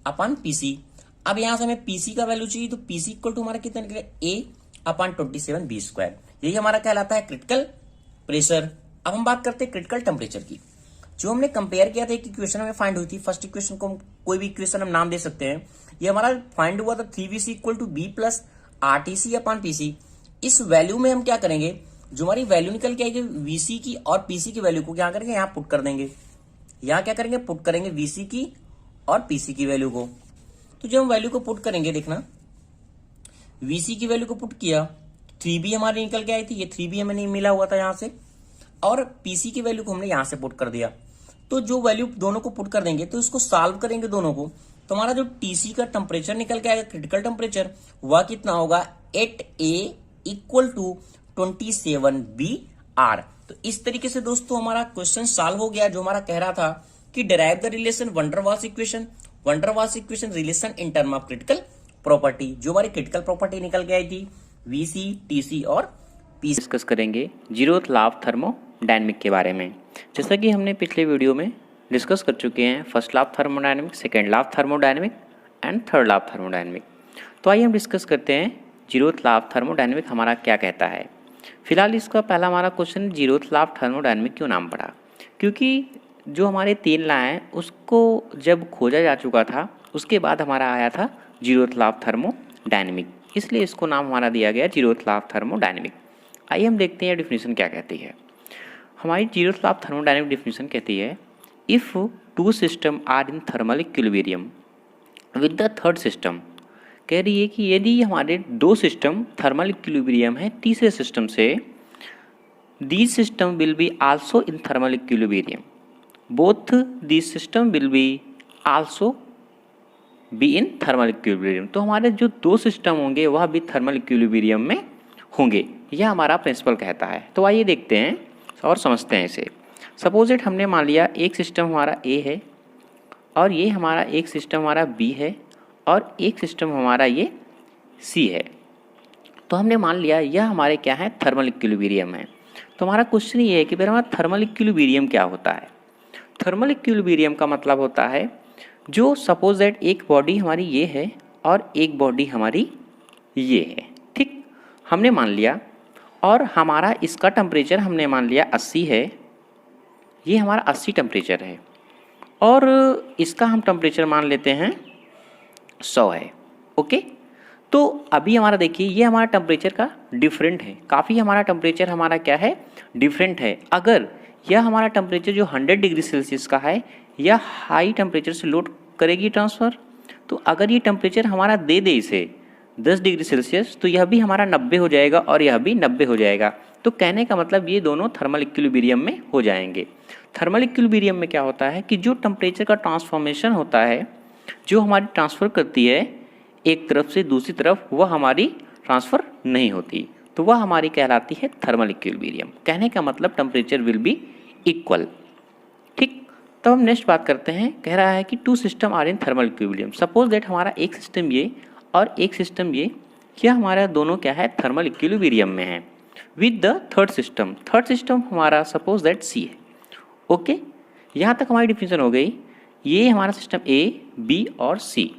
S2: upon PC. अब यहां से हमें पीसी का वैल्यू चाहिए तो पीसी इक्वल टू हमारा कितना निकलेगा, A अपॉन 27B स्क्वायर। यही हमारा कहलाता है क्रिटिकल प्रेशर। अब हम बात करते हैं क्रिटिकल टेम्परेचर की। जो हमने कंपेयर किया था, एक इक्वेशन हमें फाइंड हुई थी, फर्स्ट इक्वेशन को कोई भी इक्वेशन हम नाम दे सकते हैं। ये हमारा फाइंड हुआ था 3VC equal to B plus RTC upon PC. इस वैल्यू में हम क्या करेंगे, जो हमारी वैल्यू निकल के आएगी VC की और PC की वैल्यू को क्या करेंगे, यहाँ पुट कर देंगे। यहाँ क्या करेंगे, पुट करेंगे वीसी की और पीसी की वैल्यू को। तो जब हम वैल्यू को पुट करेंगे, देखना वीसी की वैल्यू को पुट किया, 3B हमारी निकल के आई थी, ये 3B हमें नहीं मिला हुआ था यहाँ से, और पीसी की वैल्यू को हमने यहाँ से पुट कर दिया। तो जो वैल्यू दोनों को पुट कर देंगे, तो इसको सॉल्व करेंगे दोनों को, तो हमारा जो टीसी का टेम्परेचर निकल के आएगा, क्रिटिकल टेम्परेचर, वह कितना होगा 8A इक्वल टू 27BR। तो इस तरीके से दोस्तों हमारा क्वेश्चन सॉल्व हो गया, जो हमारा कह रहा था कि derive the relation van der Waals equation relation in term of critical property. जो हमारी क्रिटिकल प्रॉपर्टी निकल के आई थी वीसी, टीसी और पीसी।
S1: डिस्कस करेंगे जीरोथ लॉ ऑफ थर्मोडायनेमिक के बारे में। जैसा कि हमने पिछले वीडियो में डिस्कस कर चुके हैं, first law of thermodynamic, second law of thermodynamic and third law of thermodynamic. तो आइए हम डिस्कस करते हैं जीरोथ लॉ ऑफ थर्मोडायनेमिक हमारा क्या कहता है। फिलहाल इसका पहला हमारा question zeroth law of thermodynamic क्यों नाम पड़ा, क्योंकि जो हमारे 3 लॉ हैं उसको जब खोजा जा चुका था उसके बाद हमारा आया था जीरोथ लॉ ऑफ थर्मोडायनेमिक, इसलिए इसको नाम हमारा दिया गया जीरोथ लॉ ऑफ थर्मोडायनेमिक। आइए हम देखते हैं डेफिनेशन क्या कहती है। हमारी zeroth law of thermodynamic definition कहती है, if 2 system are in thermal equilibrium with the third system. कह रही है कि यदि हमारे 2 सिस्टम थर्मल इक्विलिब्रियम है तीसरे सिस्टम से, these system will be also in thermal equilibrium, both these system will be also be in thermal equilibrium. तो हमारे जो 2 सिस्टम होंगे वह भी थर्मल इक्विलिब्रियम में होंगे, यह हमारा प्रिंसिपल कहता है। तो आइए देखते हैं और समझते हैं इसे। सपोज इट हमने मान लिया एक सिस्टम हमारा ए है और ये हमारा एक सिस्टम हमारा बी है और एक सिस्टम हमारा ये सी है। तो हमने मान लिया यह हमारे क्या है, थर्मल इक्विलिब्रियम है। तो हमारा क्वेश्चन ये है कि फिर हमारा थर्मल इक्विलिब्रियम क्या होता है। थर्मल इक्विलिब्रियम का मतलब होता है जो सपोज दैट एक बॉडी हमारी ये है और एक बॉडी हमारी ये है, ठीक, हमने मान लिया, और हमारा इसका टेम्परेचर हमने मान लिया 80 है, ये हमारा 80 टेम्परेचर है, और इसका हम टेम्परेचर मान लेते हैं 100 है। ओके, तो अभी हमारा देखिए ये हमारा टेम्परेचर का डिफरेंट है, काफ़ी हमारा टेम्परेचर हमारा क्या है, डिफरेंट है। अगर यह हमारा टेम्परेचर जो 100 डिग्री सेल्सियस का है यह हाई टेम्परेचर से लोड करेगी ट्रांसफ़र, तो अगर ये टेम्परेचर हमारा दे दे इसे 10 डिग्री सेल्सियस, तो यह भी हमारा 90 हो जाएगा और यह भी 90 हो जाएगा। तो कहने का मतलब ये दोनों थर्मल इक्विलिब्रियम में हो जाएंगे। थर्मल इक्विलिब्रियम में क्या होता है कि जो टेम्परेचर का ट्रांसफॉर्मेशन होता है, जो हमारी ट्रांसफ़र करती है एक तरफ से दूसरी तरफ, वह हमारी ट्रांसफ़र नहीं होती, तो वह हमारी कहलाती है थर्मल इक्विलिब्रियम। कहने का मतलब टेम्परेचर विल बी इक्वल, ठीक। तो हम नेक्स्ट बात करते हैं, कह रहा है कि 2 system are in thermal equilibrium. Suppose that हमारा एक सिस्टम ये और एक सिस्टम ये, क्या हमारा दोनों क्या है, थर्मल इक्विलिब्रियम में है with the third system. Third system हमारा सपोज दैट सी है। ओके, यहाँ तक हमारी डिफिनेशन हो गई। ये हमारा सिस्टम ए, बी और सी,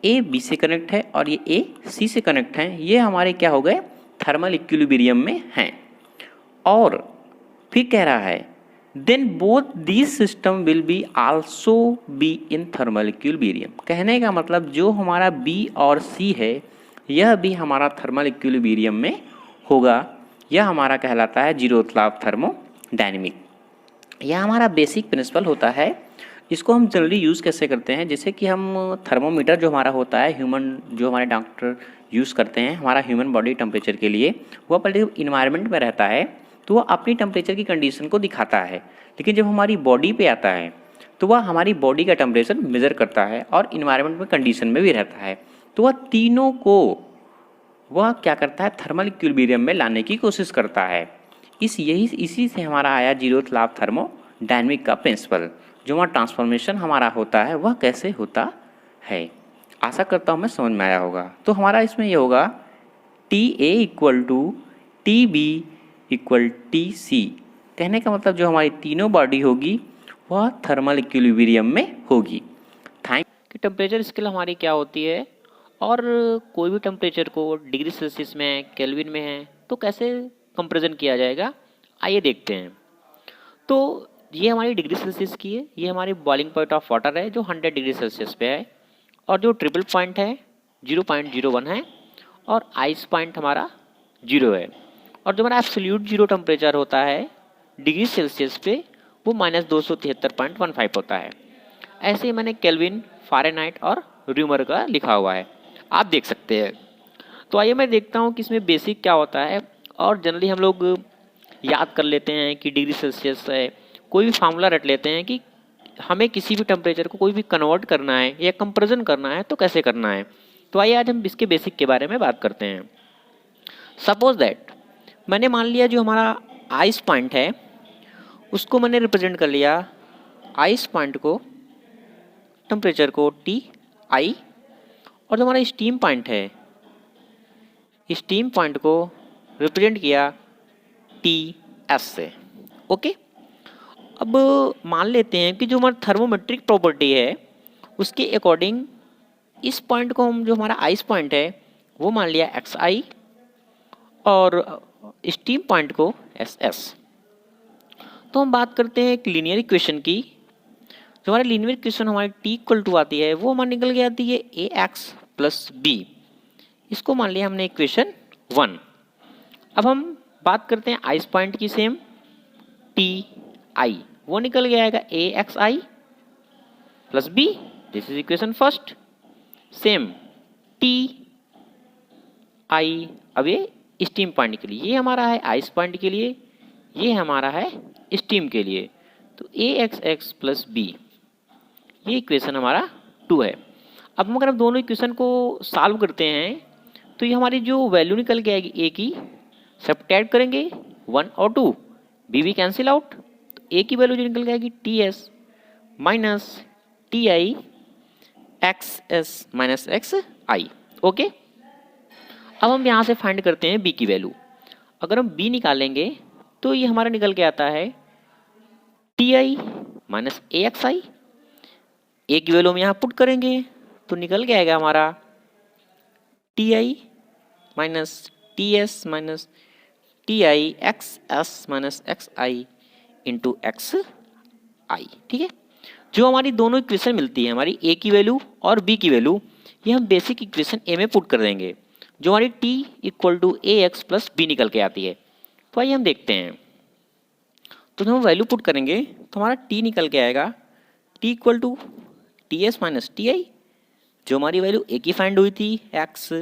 S1: ए बी से कनेक्ट है और ये ए सी से कनेक्ट है, ये हमारे क्या हो गए, थर्मल इक्विलिब्रियम में हैं। और फिर कह रहा है then both these system will be also be in thermal equilibrium. कहने का मतलब जो हमारा बी और सी है यह भी हमारा थर्मल इक्विलिब्रियम में होगा। यह हमारा कहलाता है जीरोथ लॉ ऑफ थर्मोडायनेमिक। यह हमारा बेसिक प्रिंसिपल होता है। इसको हम जनरली यूज़ कैसे करते हैं, जैसे कि हम थर्मोमीटर जो हमारा होता है, ह्यूमन जो हमारे डॉक्टर यूज़ करते हैं हमारा ह्यूमन बॉडी टेम्परेचर के लिए, वह पहले इन्वायरमेंट में रहता है तो वह अपनी टेम्परेचर की कंडीशन को दिखाता है, लेकिन जब हमारी बॉडी पे आता है तो वह हमारी बॉडी का टेम्परेचर मेज़र करता है और इन्वायरमेंट में कंडीशन में भी रहता है। तो वह तीनों को वह क्या करता है, थर्मल इक्विलिब्रियम में लाने की कोशिश करता है। इसी से हमारा आया जीरोथ लॉ ऑफ थर्मोडायनेमिक का प्रिंसिपल। जो हमारा ट्रांसफॉर्मेशन हमारा होता है वह कैसे होता है। आशा करता हूँ मैं समझ में आया होगा। तो हमारा इसमें यह होगा TA equal to TB equal TC। कहने का मतलब जो हमारी तीनों बॉडी होगी वह थर्मल इक्विलिब्रियम में होगी।
S3: कि टेम्परेचर स्केल हमारी क्या होती है और कोई भी टेम्परेचर को डिग्री सेल्सियस में, केल्विन में है तो कैसे कंपेरिजन किया जाएगा, आइए देखते हैं। तो ये हमारी डिग्री सेल्सियस की है, ये हमारी बॉइलिंग पॉइंट ऑफ वाटर है जो 100 डिग्री सेल्सियस पे है, और जो ट्रिपल पॉइंट है 0.01 है, और आइस पॉइंट हमारा 0 है। और जो हमारा एब्सोल्यूट जीरो टेम्परेचर होता है डिग्री सेल्सियस पे वो -273.15 होता है। ऐसे ही मैंने केल्विन, फ़ारेनहाइट और र्यूमर का लिखा हुआ है, आप देख सकते हैं। तो आइए मैं देखता हूँ कि इसमें बेसिक क्या होता है। और जनरली हम लोग याद कर लेते हैं कि डिग्री सेल्सियस है, कोई भी फार्मूला रट लेते हैं कि हमें किसी भी टेम्परेचर को कोई भी कन्वर्ट करना है या कंपेरिजन करना है तो कैसे करना है। तो आइए आज हम इसके बेसिक के बारे में बात करते हैं। सपोज दैट मैंने मान लिया जो हमारा आइस पॉइंट है उसको मैंने रिप्रेजेंट कर लिया, आइस पॉइंट को, टेम्परेचर को टी आई, और जो हमारा स्टीम पॉइंट है, स्टीम पॉइंट को रिप्रेजेंट किया टी एस से। ओके, अब मान लेते हैं कि जो हमारा थर्मोमेट्रिक प्रॉपर्टी है उसके अकॉर्डिंग इस पॉइंट को हम, जो हमारा आइस पॉइंट है वो मान लिया एक्स आई और स्टीम पॉइंट को एस एस। तो हम बात करते हैं एक लीनियर इक्वेशन की। जो हमारी लीनियर इक्वेशन हमारी टी इक्वल टू आती है वो हमारी निकल के आती है ए एक्स प्लस बी। इसको मान लिया हमने इक्वेशन 1। अब हम बात करते हैं आइस पॉइंट की, सेम टी आई, वो निकल के आएगा A X I plus B, this is equation first. Same T I, अब ये स्टीम पॉइंट के लिए, ये हमारा है आइस पॉइंट के लिए, ये हमारा है स्टीम के लिए। तो ए एक्स एक्स प्लस बी, ये इक्वेशन हमारा 2 है। अब अगर हम दोनों इक्वेशन को सॉल्व करते हैं तो ये हमारी जो वैल्यू निकल के आएगी ए की, सब्ट्रैक्ट करेंगे 1 और 2, बी भी कैंसिल आउट, तो ए की वैल्यू जो निकल के आएगी T S minus T I X S minus X I. Okay, अब हम यहाँ से फाइंड करते हैं बी की वैल्यू। अगर हम बी निकालेंगे तो ये हमारा निकल के आता है T I minus A X I. A की वैल्यू हम यहाँ पुट करेंगे तो निकल के आएगा हमारा T I minus T S minus T I X S minus X I into X I. ठीक है, जो हमारी दोनों इक्वेशन मिलती है, हमारी ए की वैल्यू और बी की वैल्यू, ये हम बेसिक इक्वेशन ए में पुट कर देंगे। जो हमारी T equal to A X plus B निकल के आती है। तो आइए हम देखते हैं। तो जब हम वैल्यू पुट करेंगे तो हमारा टी निकल के आएगा T equal to T S minus T I, जो हमारी वैल्यू ए की फाइंड हुई थी X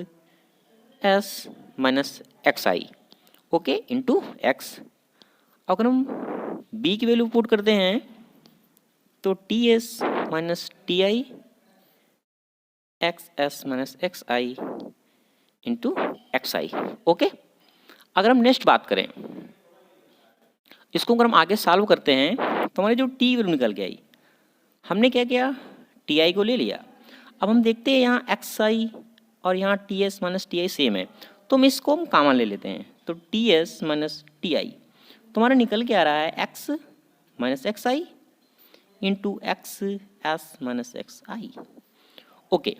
S3: S minus X I, okay, into X. अगर हम बी की वैल्यू पुट करते हैं तो T S minus T I X S minus X I into X I. Okay, अगर हम नेक्स्ट बात करें, इसको अगर हम आगे सॉल्व करते हैं तो हमारी जो टी वैल्यू निकल के आई, हमने क्या किया, टी आई को ले लिया। अब हम देखते हैं यहाँ एक्स आई और यहाँ टी एस माइनस टी आई सेम है, तो हम इसको हम कॉमन ले लेते हैं। तो T S minus T I तो हमारा निकल के आ रहा है X minus X I into X S minus X I. Okay,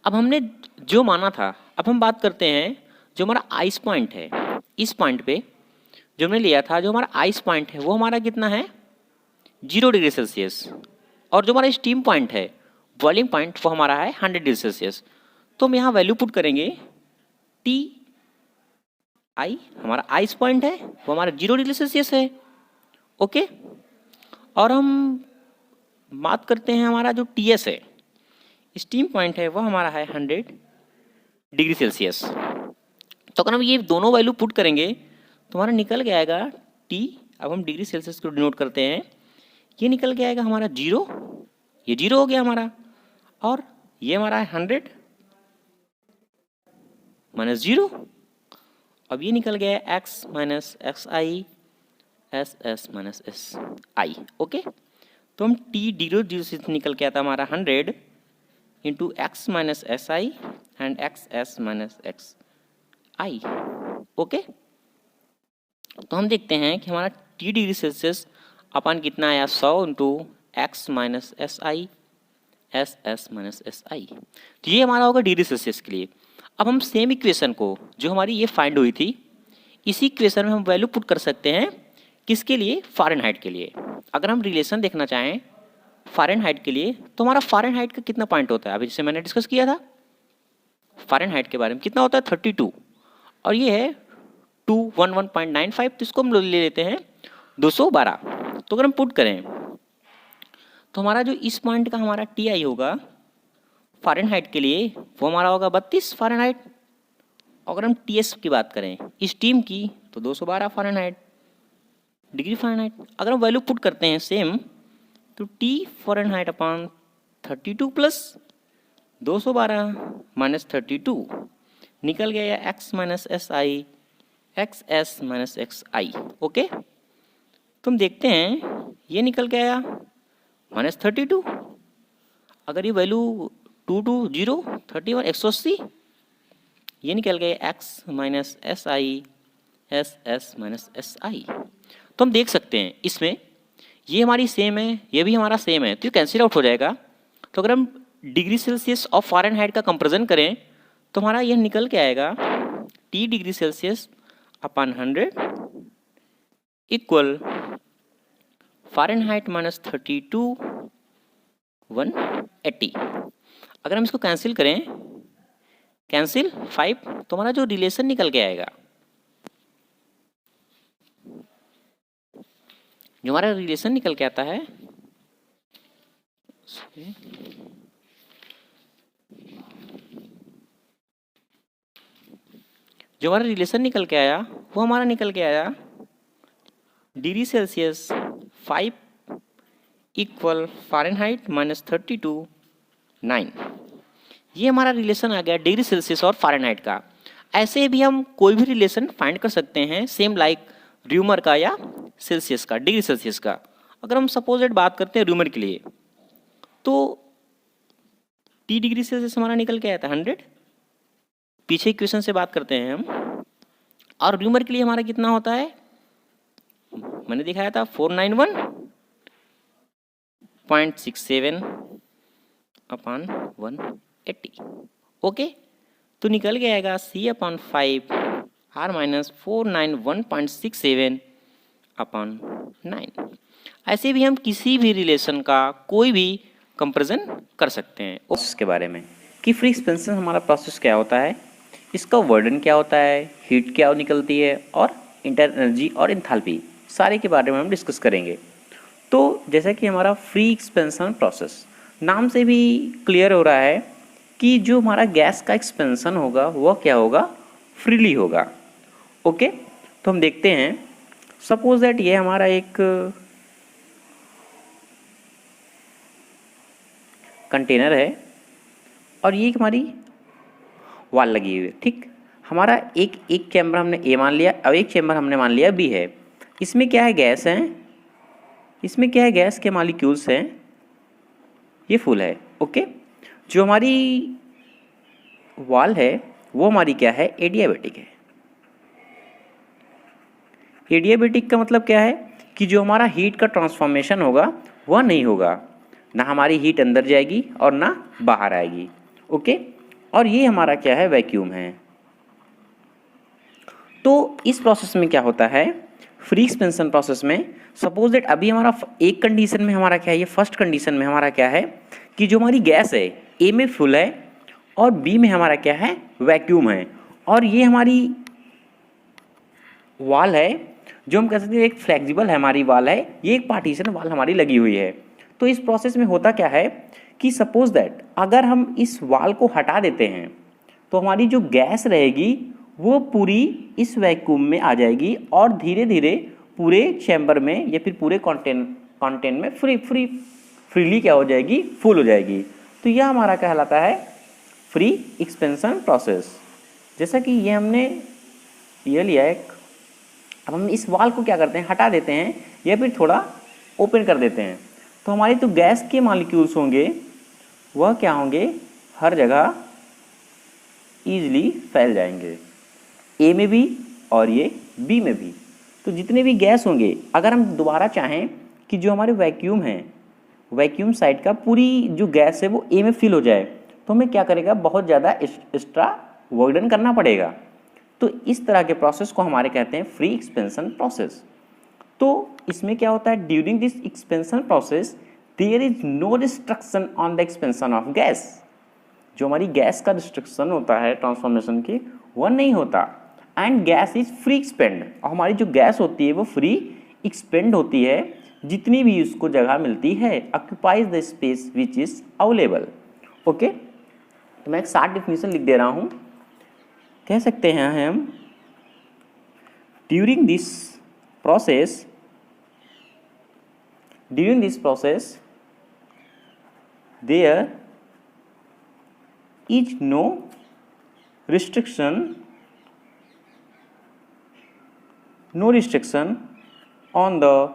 S3: अब हमने जो माना था, अब हम बात करते हैं जो हमारा आइस पॉइंट है, इस पॉइंट पे जो हमने लिया था, जो हमारा आइस पॉइंट है वो हमारा कितना है 0 डिग्री सेल्सियस, और जो हमारा स्टीम पॉइंट है, बॉइलिंग पॉइंट, वो हमारा है 100 डिग्री सेल्सियस। तो हम यहाँ वैल्यू पुट करेंगे टी आई, हमारा आइस पॉइंट है वो हमारा 0 डिग्री सेल्सियस है। ओके, और हम बात करते हैं हमारा जो टी एस है, स्टीम पॉइंट है, वो हमारा है 100 डिग्री सेल्सियस। तो अगर हम ये दोनों वैल्यू पुट करेंगे तो हमारा निकल के आएगा टी, अब हम डिग्री सेल्सियस को डिनोट करते हैं, ये निकल के आएगा हमारा 0, ये 0 हो गया हमारा, और ये हमारा है 100 माइनस 0, अब ये निकल गया है X minus X I S S minus S I. Okay, तो हम टी 0 से निकल के आता हमारा 100 into x minus S I and x S minus X I. Okay, तो हम देखते हैं कि हमारा टी डिग्री सेल्सियस अपन कितना आया 100 into x minus S I S S minus S I. तो ये हमारा होगा डिग्री सेल्सियस के लिए। अब हम सेम इक्वेशन को, जो हमारी ये फाइंड हुई थी, इसी इक्वेशन में हम वैल्यू पुट कर सकते हैं, किसके लिए, फ़ारेनहाइट के लिए। अगर हम रिलेशन देखना चाहें फ़ारेनहाइट के लिए, तो हमारा फ़ारेनहाइट का कितना पॉइंट होता है, अभी जैसे मैंने डिस्कस किया था फ़ारेनहाइट के बारे में, कितना होता है 32, और ये है 211.95, तो इसको हम ले लेते हैं 212। तो अगर हम पुट करें तो हमारा जो इस पॉइंट का हमारा टी आई होगा फ़ारेनहाइट के लिए वो हमारा होगा 32 फ़ारेनहाइट। अगर हम टी एस की बात करें इस टीम की तो 212 फ़ारेनहाइट डिग्री फ़ारेनहाइट। अगर हम वैल्यू पुट करते हैं सेम तो T Fahrenheit upon 32 plus 212 minus 32 निकल गया x minus S I X S minus X I. Okay, तो हम देखते हैं ये निकल गया माइनस 32। अगर ये वैल्यू 2 2 0 31 180 ये निकल गया x minus S I S S minus S I. तो हम देख सकते हैं इसमें ये हमारी सेम है ये भी हमारा सेम है तो ये कैंसिल आउट हो जाएगा। तो अगर हम डिग्री सेल्सियस और फ़ारेनहाइट का कंपेरिजन करें तो हमारा यह निकल के आएगा T degree Celsius upon 100 equal Fahrenheit minus 32 180। अगर हम इसको कैंसिल करें कैंसिल 5 तो हमारा जो रिलेशन निकल के आएगा जो हमारा रिलेशन निकल के आता है जो हमारा रिलेशन निकल के आया वो हमारा निकल के आया degree Celsius 5 equal Fahrenheit minus 32 9। ये हमारा रिलेशन आ गया डिग्री सेल्सियस और फ़ारेनहाइट का। ऐसे भी हम कोई भी रिलेशन फाइंड कर सकते हैं सेम लाइक र्यूमर का या सेल्सियस का डिग्री सेल्सियस का। अगर हम सपोज दैट बात करते हैं र्यूमर के लिए तो टी डिग्री सेल्सियस हमारा निकल के आया था 100। पीछे इक्वेशन से बात करते हैं हम और र्यूमर के लिए हमारा कितना होता है मैंने दिखाया था 491.67 अपॉन 180। ओके, तो निकल के आएगा सी अपॉन 5 आर माइनस 491.67 अपॉन 9। ऐसे भी हम किसी भी रिलेशन का कोई भी कंपेरिजन कर सकते हैं
S1: प्रोसेस के बारे में कि फ्री एक्सपेंशन हमारा प्रोसेस क्या होता है, इसका वर्डन क्या होता है, हीट क्या निकलती है और इंटर एनर्जी और इंथैल्पी सारे के बारे में हम डिस्कस करेंगे। तो जैसा कि हमारा फ्री एक्सपेंशन प्रोसेस नाम से भी क्लियर हो रहा है कि जो हमारा गैस का एक्सपेंशन होगा वह क्या होगा फ्रीली होगा। ओके, तो हम देखते हैं सपोज दैट ये हमारा एक कंटेनर है और ये हमारी वाल लगी हुई है। ठीक, हमारा एक चैम्बर हमने ए मान लिया और एक चैम्बर हमने मान लिया बी है। इसमें क्या है गैस है, इसमें क्या है गैस के मॉलिक्यूल्स हैं, ये फुल है। ओके, जो हमारी वाल है वो हमारी क्या है एडियाबैटिक है। एडियाबैटिक का मतलब क्या है कि जो हमारा हीट का ट्रांसफॉर्मेशन होगा वह नहीं होगा, ना हमारी हीट अंदर जाएगी और ना बाहर आएगी। ओके, और ये हमारा क्या है वैक्यूम है। तो इस प्रोसेस में क्या होता है फ्री एक्सपेंशन प्रोसेस में सपोज दैट अभी हमारा एक कंडीशन में हमारा क्या है ये फर्स्ट कंडीशन में हमारा क्या है कि जो हमारी गैस है ए में फुल है और बी में हमारा क्या है वैक्यूम है और ये हमारी वाल है जो हम कह सकते हैं एक फ्लेक्सिबल है हमारी वाल है, ये एक पार्टीशन वाल हमारी लगी हुई है। तो इस प्रोसेस में होता क्या है कि सपोज दैट अगर हम इस वाल को हटा देते हैं तो हमारी जो गैस रहेगी वो पूरी इस वैक्यूम में आ जाएगी और धीरे धीरे पूरे चैम्बर में या फिर पूरे कंटेंट में फ्रीली क्या हो जाएगी फुल हो जाएगी। तो यह हमारा कहलाता है फ्री एक्सपेंशन प्रोसेस। जैसा कि ये हमने ये लिया एक, अब हम इस वाल को क्या करते हैं हटा देते हैं या फिर थोड़ा ओपन कर देते हैं तो हमारी तो गैस के मॉलिक्यूल्स होंगे वह क्या होंगे हर जगह ईजिली फैल जाएंगे, ए में भी और ये बी में भी। तो जितने भी गैस होंगे अगर हम दोबारा चाहें कि जो हमारे वैक्यूम है वैक्यूम साइड का पूरी जो गैस है वो ए में फिल हो जाए तो हमें क्या करेगा बहुत ज़्यादा एक्स्ट्रा वर्क डन करना पड़ेगा। तो इस तरह के प्रोसेस को हमारे कहते हैं फ्री एक्सपेंशन प्रोसेस। तो इसमें क्या होता है during this expansion process there is no restriction on the expansion of gas. जो हमारी गैस का रिस्ट्रिक्शन होता है ट्रांसफॉर्मेशन की वह नहीं होता and gas is free expand और हमारी जो गैस होती है वो फ्री एक्सपेंड होती है
S2: जितनी भी उसको जगह मिलती है, occupies the space which is available. Okay, तो मैं एक शॉर्ट डिफिनेशन लिख दे रहा हूँ। कह सकते हैं हम during this process there is no restriction on the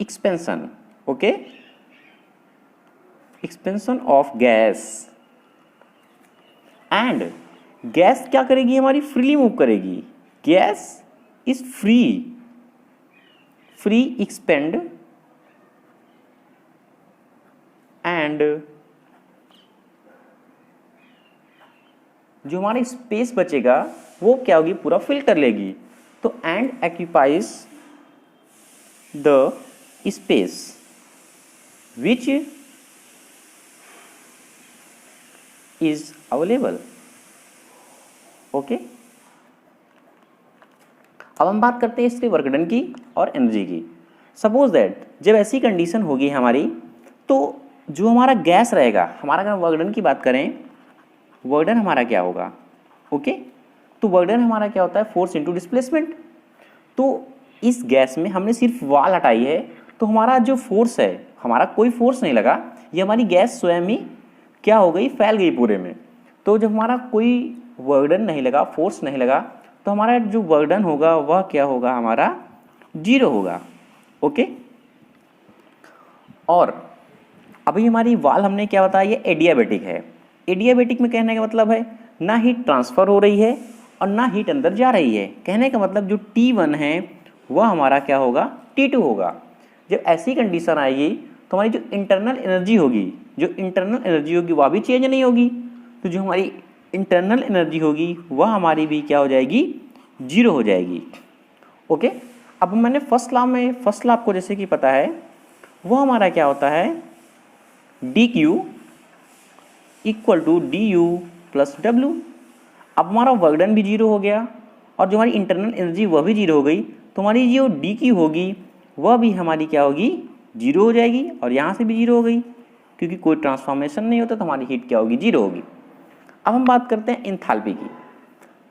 S2: expansion, okay, expansion of gas, and gas क्या करेगी, हमारी फ्रीली मूव करेगी। Gas is free expand and जो हमारा स्पेस बचेगा वो क्या होगी, पूरा फिल कर लेगी। तो and occupies the space which is available. Okay, अब हम बात करते हैं इसके वर्क डन की और एनर्जी की। सपोज दैट जब ऐसी कंडीशन होगी हमारी, तो जो हमारा गैस रहेगा, हमारा अगर वर्क डन की बात करें, वर्क डन हमारा क्या होगा, ओके, तो वर्क डन हमारा क्या होता है, फोर्स इनटू डिस्प्लेसमेंट। तो इस गैस में हमने सिर्फ वॉल हटाई है, तो हमारा जो फोर्स है, हमारा कोई फोर्स नहीं लगा, ये हमारी गैस स्वयं ही क्या हो गई, फैल गई पूरे में। तो जब हमारा कोई वर्क डन नहीं लगा, फोर्स नहीं लगा, तो हमारा जो वर्क डन होगा वह क्या होगा, हमारा 0 होगा। ओके, और अभी हमारी वाल हमने क्या बताया, ये एडियाबैटिक है। एडियाबैटिक में कहने का मतलब है ना हीट ट्रांसफ़र हो रही है और ना हीट अंदर जा रही है। कहने का मतलब जो T1 है वह हमारा क्या होगा, T2 होगा। जब ऐसी कंडीशन आएगी तो हमारी जो इंटरनल एनर्जी होगी वह भी चेंज नहीं होगी। तो जो हमारी इंटरनल एनर्जी होगी वह हमारी भी क्या हो जाएगी, 0 हो जाएगी। ओके, अब मैंने फर्स्ट लॉ आपको जैसे कि पता है, वो हमारा क्या होता है, dq equal to du plus w। अब हमारा वर्क डन भी 0 हो गया और जो हमारी इंटरनल एनर्जी वह भी 0 हो गई, तो हमारी जो dq होगी वह भी हमारी क्या होगी, 0 हो जाएगी, और यहाँ से भी 0 हो गई, क्योंकि कोई ट्रांसफॉर्मेशन नहीं होता तो हमारी हीट क्या होगी, 0 होगी। अब हम बात करते हैं एंथैल्पी की।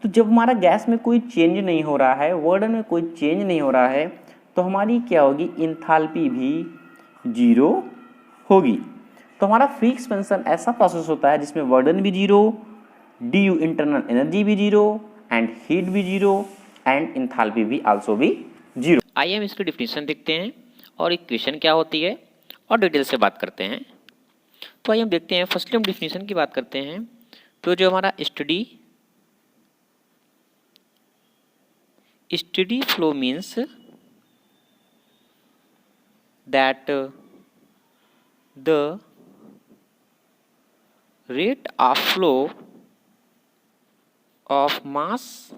S2: तो जब हमारा गैस में कोई चेंज नहीं हो रहा है, वर्क डन में कोई चेंज नहीं हो रहा है, तो हमारी क्या होगी, एंथैल्पी भी 0 होगी। तो हमारा फ्री एक्सपेंशन ऐसा प्रोसेस होता है जिसमें वर्क डन भी 0, du इंटरनल एनर्जी भी 0, एंड हीट भी 0, एंड एंथैल्पी भी आल्सो भी 0।
S3: आइए हम इसकी डिफिनीशन देखते हैं और इक्वेशन क्या होती है और डिटेल से बात करते हैं। तो आइए हम देखते हैं, फर्स्टली हम डिफिनीशन की बात करते हैं। तो जो हमारा steady flow means that the rate of flow of mass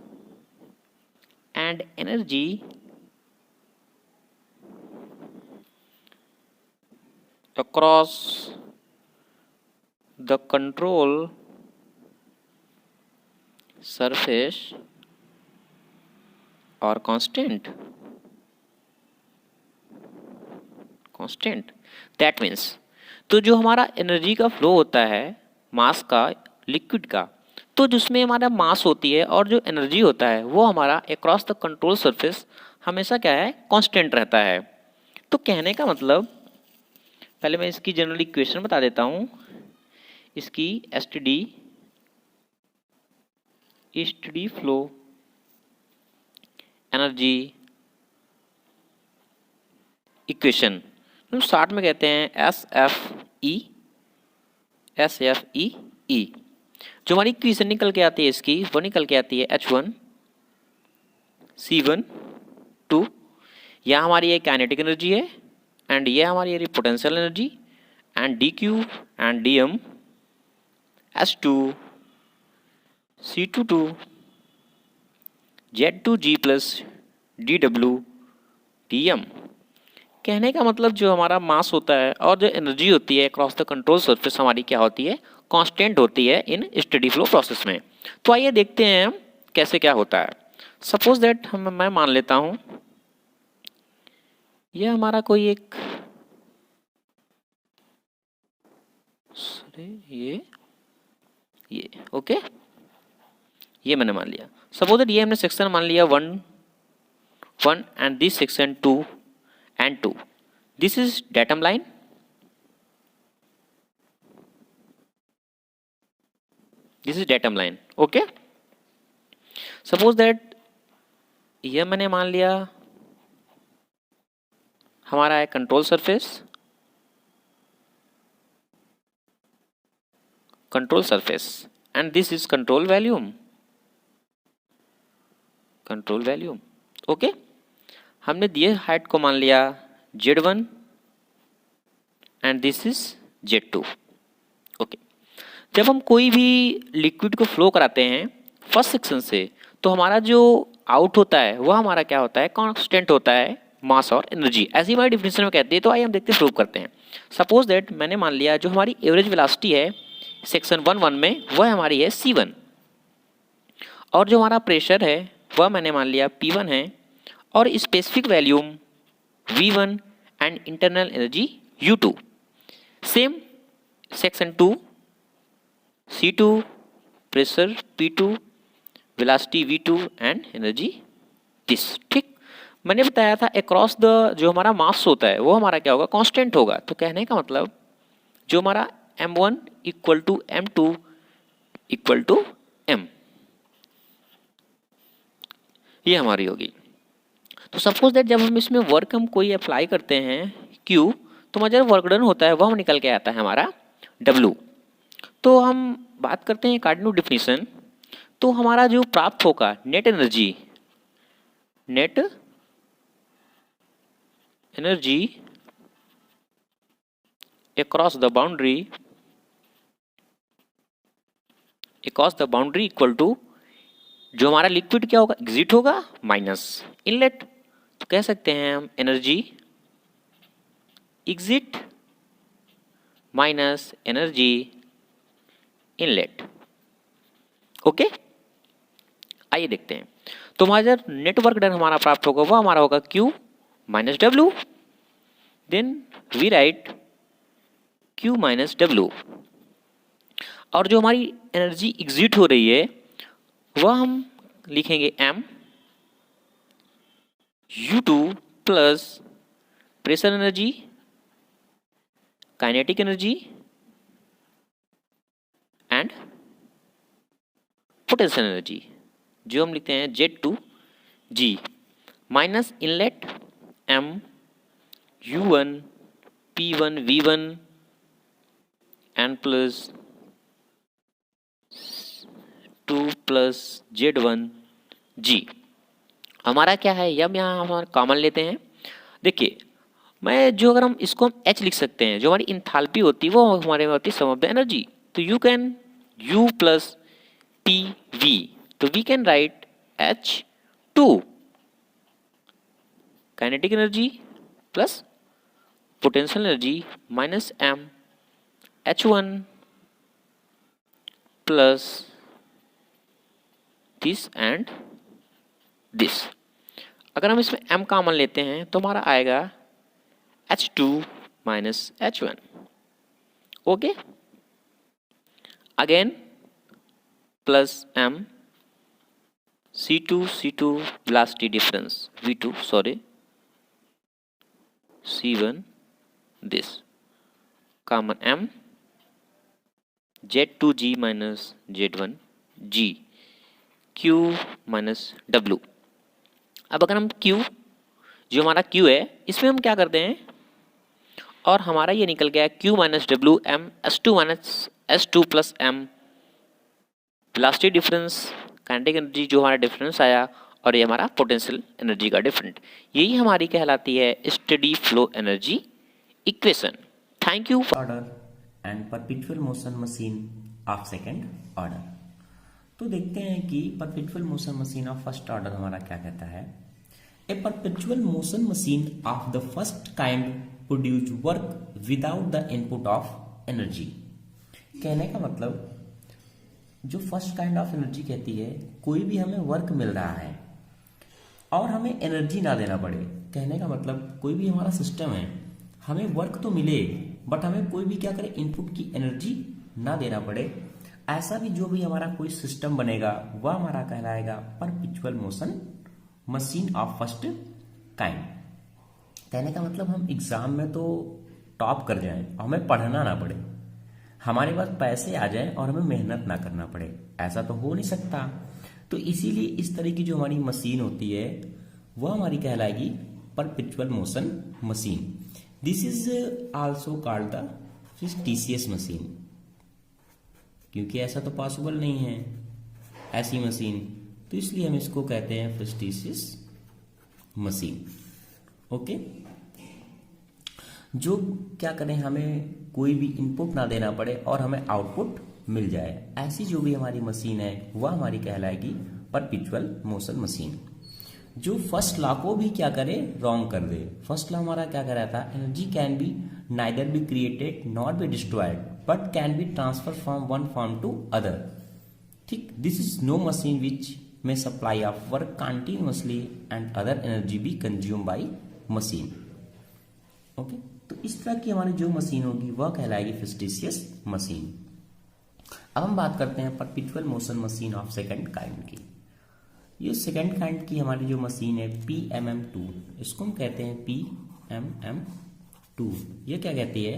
S3: and energy across the control surface or constant. That means, तो जो हमारा एनर्जी का फ्लो होता है मास का, लिक्विड का, तो जिसमें हमारा मास होती है और जो एनर्जी होता है वो हमारा अक्रॉस द कंट्रोल सरफेस हमेशा क्या है, कांस्टेंट रहता है। तो कहने का मतलब, पहले मैं इसकी जनरल इक्वेशन बता देता हूँ। इसकी स्टडी फ्लो एनर्जी इक्वेशन हम शॉर्ट में कहते हैं SFE। जो हमारी इक्वेशन निकल के आती है इसकी, वो निकल के आती है H1 C1 2। यह हमारी ये काइनेटिक एनर्जी है, एंड ये हमारी ये potential energy, and DQ and DM S2 C22 Z2G plus DW DM। कहने का मतलब जो हमारा मास होता है और जो एनर्जी होती है अक्रॉस द कंट्रोल सरफेस हमारी क्या होती है, कांस्टेंट होती है इन स्टडी फ्लो प्रोसेस में। तो आइए देखते हैं हम कैसे क्या होता है। सपोज दैट मैं मान लेता हूँ ये हमारा कोई एक ये ओके, ये मैंने मान लिया। सपोज दैट ये हमने सेक्शन मान लिया 1 1 and this section 2 and 2. This is datum line. This is datum line. Okay. Suppose that ये मैंने मान लिया हमारा है control surface, and this is control volume, okay. हमने दिए हाइट को मान लिया Z1 and this is Z2, okay. जब हम कोई भी लिक्विड को फ्लो कराते हैं फर्स्ट सेक्शन से, तो हमारा जो आउट होता है वह हमारा क्या होता है, कांस्टेंट होता है मास और एनर्जी, ऐसी हमारी डिफिनेशन में कहती है। तो आइए हम देखते हैं, प्रूव करते हैं। सपोज दैट मैंने मान लिया जो हमारी एवरेज वेलोसिटी है सेक्शन 1 में वह हमारी है C1, और जो हमारा प्रेशर है वह मैंने मान लिया P1 है, और specific volume V1 and internal energy U2। Same section 2 C2, pressure P2, velocity V2 and energy this, ठीक। मैंने बताया था अक्रॉस द जो हमारा मास होता है वो हमारा क्या होगा, कांस्टेंट होगा। तो कहने का मतलब जो हमारा M1 equal to M2 equal to M, ये हमारी होगी। तो सपोज दैट जब हम इसमें वर्क हम कोई अप्लाई करते हैं Q, तो हमारा जो वर्क डन होता है वह हम निकल के आता है हमारा W। तो हम बात करते हैं अकॉर्डिंग टू डिफिनीशन, तो हमारा जो प्राप्त होगा net energy across the boundary equal to जो हमारा लिक्विड क्या होगा, एग्जिट होगा माइनस इनलेट। तो कह सकते हैं हम energy exit minus energy inlet, okay. आइए देखते हैं। तो हमारा जो नेटवर्क डन हमारा प्राप्त होगा वो हमारा होगा Q minus W, then we write Q minus W, और जो हमारी एनर्जी एग्जिट हो रही है वह हम लिखेंगे M U2 plus pressure energy, kinetic energy and potential energy, जो हम लिखते हैं Z2G, minus inlet M U1 P1 V1 and plus 2 plus Z1G। हमारा क्या है, अब यहाँ हम कॉमन लेते हैं। देखिए मैं जो अगर हम इसको हम H लिख सकते हैं, जो हमारी इंथाल्पी होती है वो हमारे में होती है सम ऑफ द एनर्जी। तो U प्लस PV, तो we can write H2 kinetic energy plus potential energy minus M H1 plus this and this. अगर हम इसमें M कॉमन लेते हैं तो हमारा आएगा H2 minus H1, okay. Again plus M C2 velocity difference V2 sorry C1 this common M Z2G minus Z1G Q minus W। अब अगर हम Q जो हमारा Q है इसमें हम क्या करते हैं, और हमारा ये निकल गया Q minus W M S2 minus S2 plus M velocity difference, kinetic energy जो हमारा डिफरेंस आया, और ये हमारा पोटेंशियल एनर्जी का डिफरेंट। यही हमारी कहलाती है steady flow energy equation. Thank you.
S2: Order and perpetual motion machine of second order. तो देखते हैं कि perpetual motion machine of first order हमारा क्या कहता है। A perpetual motion machine of the first kind produce work without the input of energy. कहने का मतलब जो फर्स्ट काइंड ऑफ एनर्जी कहती है कोई भी हमें वर्क मिल रहा है और हमें एनर्जी ना देना पड़े, कहने का मतलब कोई भी हमारा सिस्टम है, हमें वर्क तो मिले बट हमें कोई भी क्या करे, इनपुट की एनर्जी ना देना पड़े, ऐसा भी जो भी हमारा कोई सिस्टम बनेगा वह हमारा कहलाएगा perpetual motion machine of first kind. कहने का मतलब हम एग्जाम में तो टॉप कर जाएं, हमें पढ़ना ना पड़े, हमारे पास पैसे आ जाएं और हमें मेहनत ना करना पड़े, ऐसा तो हो नहीं सकता। तो इसीलिए इस तरह की जो हमारी मशीन होती है वह हमारी कहलाएगी perpetual motion machine. This is also called the fictitious machine, क्योंकि ऐसा तो पॉसिबल नहीं है ऐसी मशीन, तो इसलिए हम इसको कहते हैं fictitious मशीन। ओके, जो क्या करें, हमें कोई भी इनपुट ना देना पड़े और हमें आउटपुट मिल जाए, ऐसी जो भी हमारी मशीन है वह हमारी कहलाएगी परपेचुअल मोशन मशीन। जो फर्स्ट लॉ को भी क्या करे, रॉन्ग कर दे। फर्स्ट लॉ हमारा क्या कह रहा था, energy can be neither be created not be destroyed but can be transfer from one form to other. ठीक, this is no machine which में supply of work continuously and other energy be consume by machine. Okay, तो इस तरह की हमारी जो machine होगी वह कहलाएगी fictitious मशीन। अब हम बात करते हैं perpetual motion machine of second kind की। ये सेकंड काइंड की हमारी जो मशीन है PMM2, इसको हम कहते हैं PMM2। ये क्या कहती है,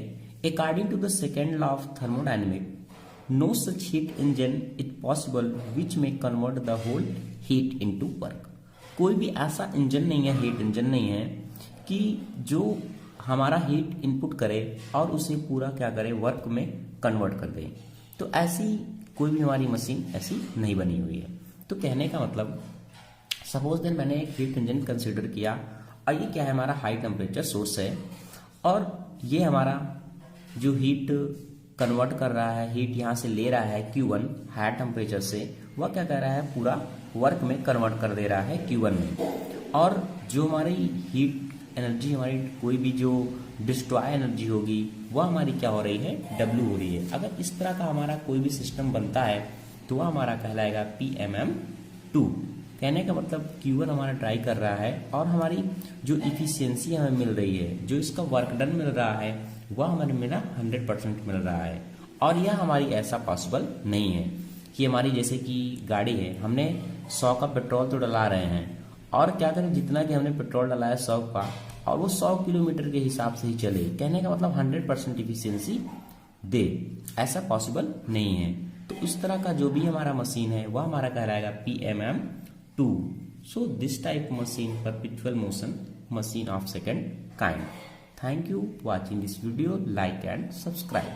S2: according to the second law of thermodynamic no such heat engine is possible which में convert the whole heat into work. कोई भी ऐसा इंजन नहीं है, हीट इंजन नहीं है कि जो हमारा हीट इनपुट करे और उसे पूरा क्या करे, वर्क में कन्वर्ट कर दे। तो ऐसी कोई भी हमारी मशीन ऐसी नहीं बनी हुई है। तो कहने का मतलब, सपोज देन मैंने एक हीट इंजन कंसीडर किया और ये क्या है, हमारा हाई टेम्परेचर सोर्स है और ये हमारा जो हीट कन्वर्ट कर रहा है, हीट यहाँ से ले रहा है Q1 हाई टेम्परेचर से, वह क्या कर रहा है, पूरा वर्क में कन्वर्ट कर दे रहा है Q1 में। और जो हमारी हीट एनर्जी, हमारी कोई भी जो डिस्ट्रॉय एनर्जी होगी वह हमारी क्या हो रही है, W हो रही है। अगर इस तरह का हमारा कोई भी सिस्टम बनता है तो वह हमारा कहलाएगा PMM2। कहने का मतलब Q1 हमारा ट्राई कर रहा है और हमारी जो इफिशियंसी हमें मिल रही है, जो इसका वर्क डन मिल रहा है वह हमें मिला 100% मिल रहा है। और यह हमारी ऐसा पॉसिबल नहीं है कि हमारी जैसे कि गाड़ी है, हमने 100 का पेट्रोल तो डला रहे हैं और क्या करें, जितना कि हमने पेट्रोल डाला है 100 का और वो 100 किलोमीटर के हिसाब से ही चले। कहने का मतलब 100% इफिशियंसी दे, ऐसा पॉसिबल नहीं है। तो इस तरह का जो भी हमारा मशीन है वह हमारा कहलाएगा PMM2। So this type machine perpetual motion machine of second kind. Thank you watching this video, like and subscribe.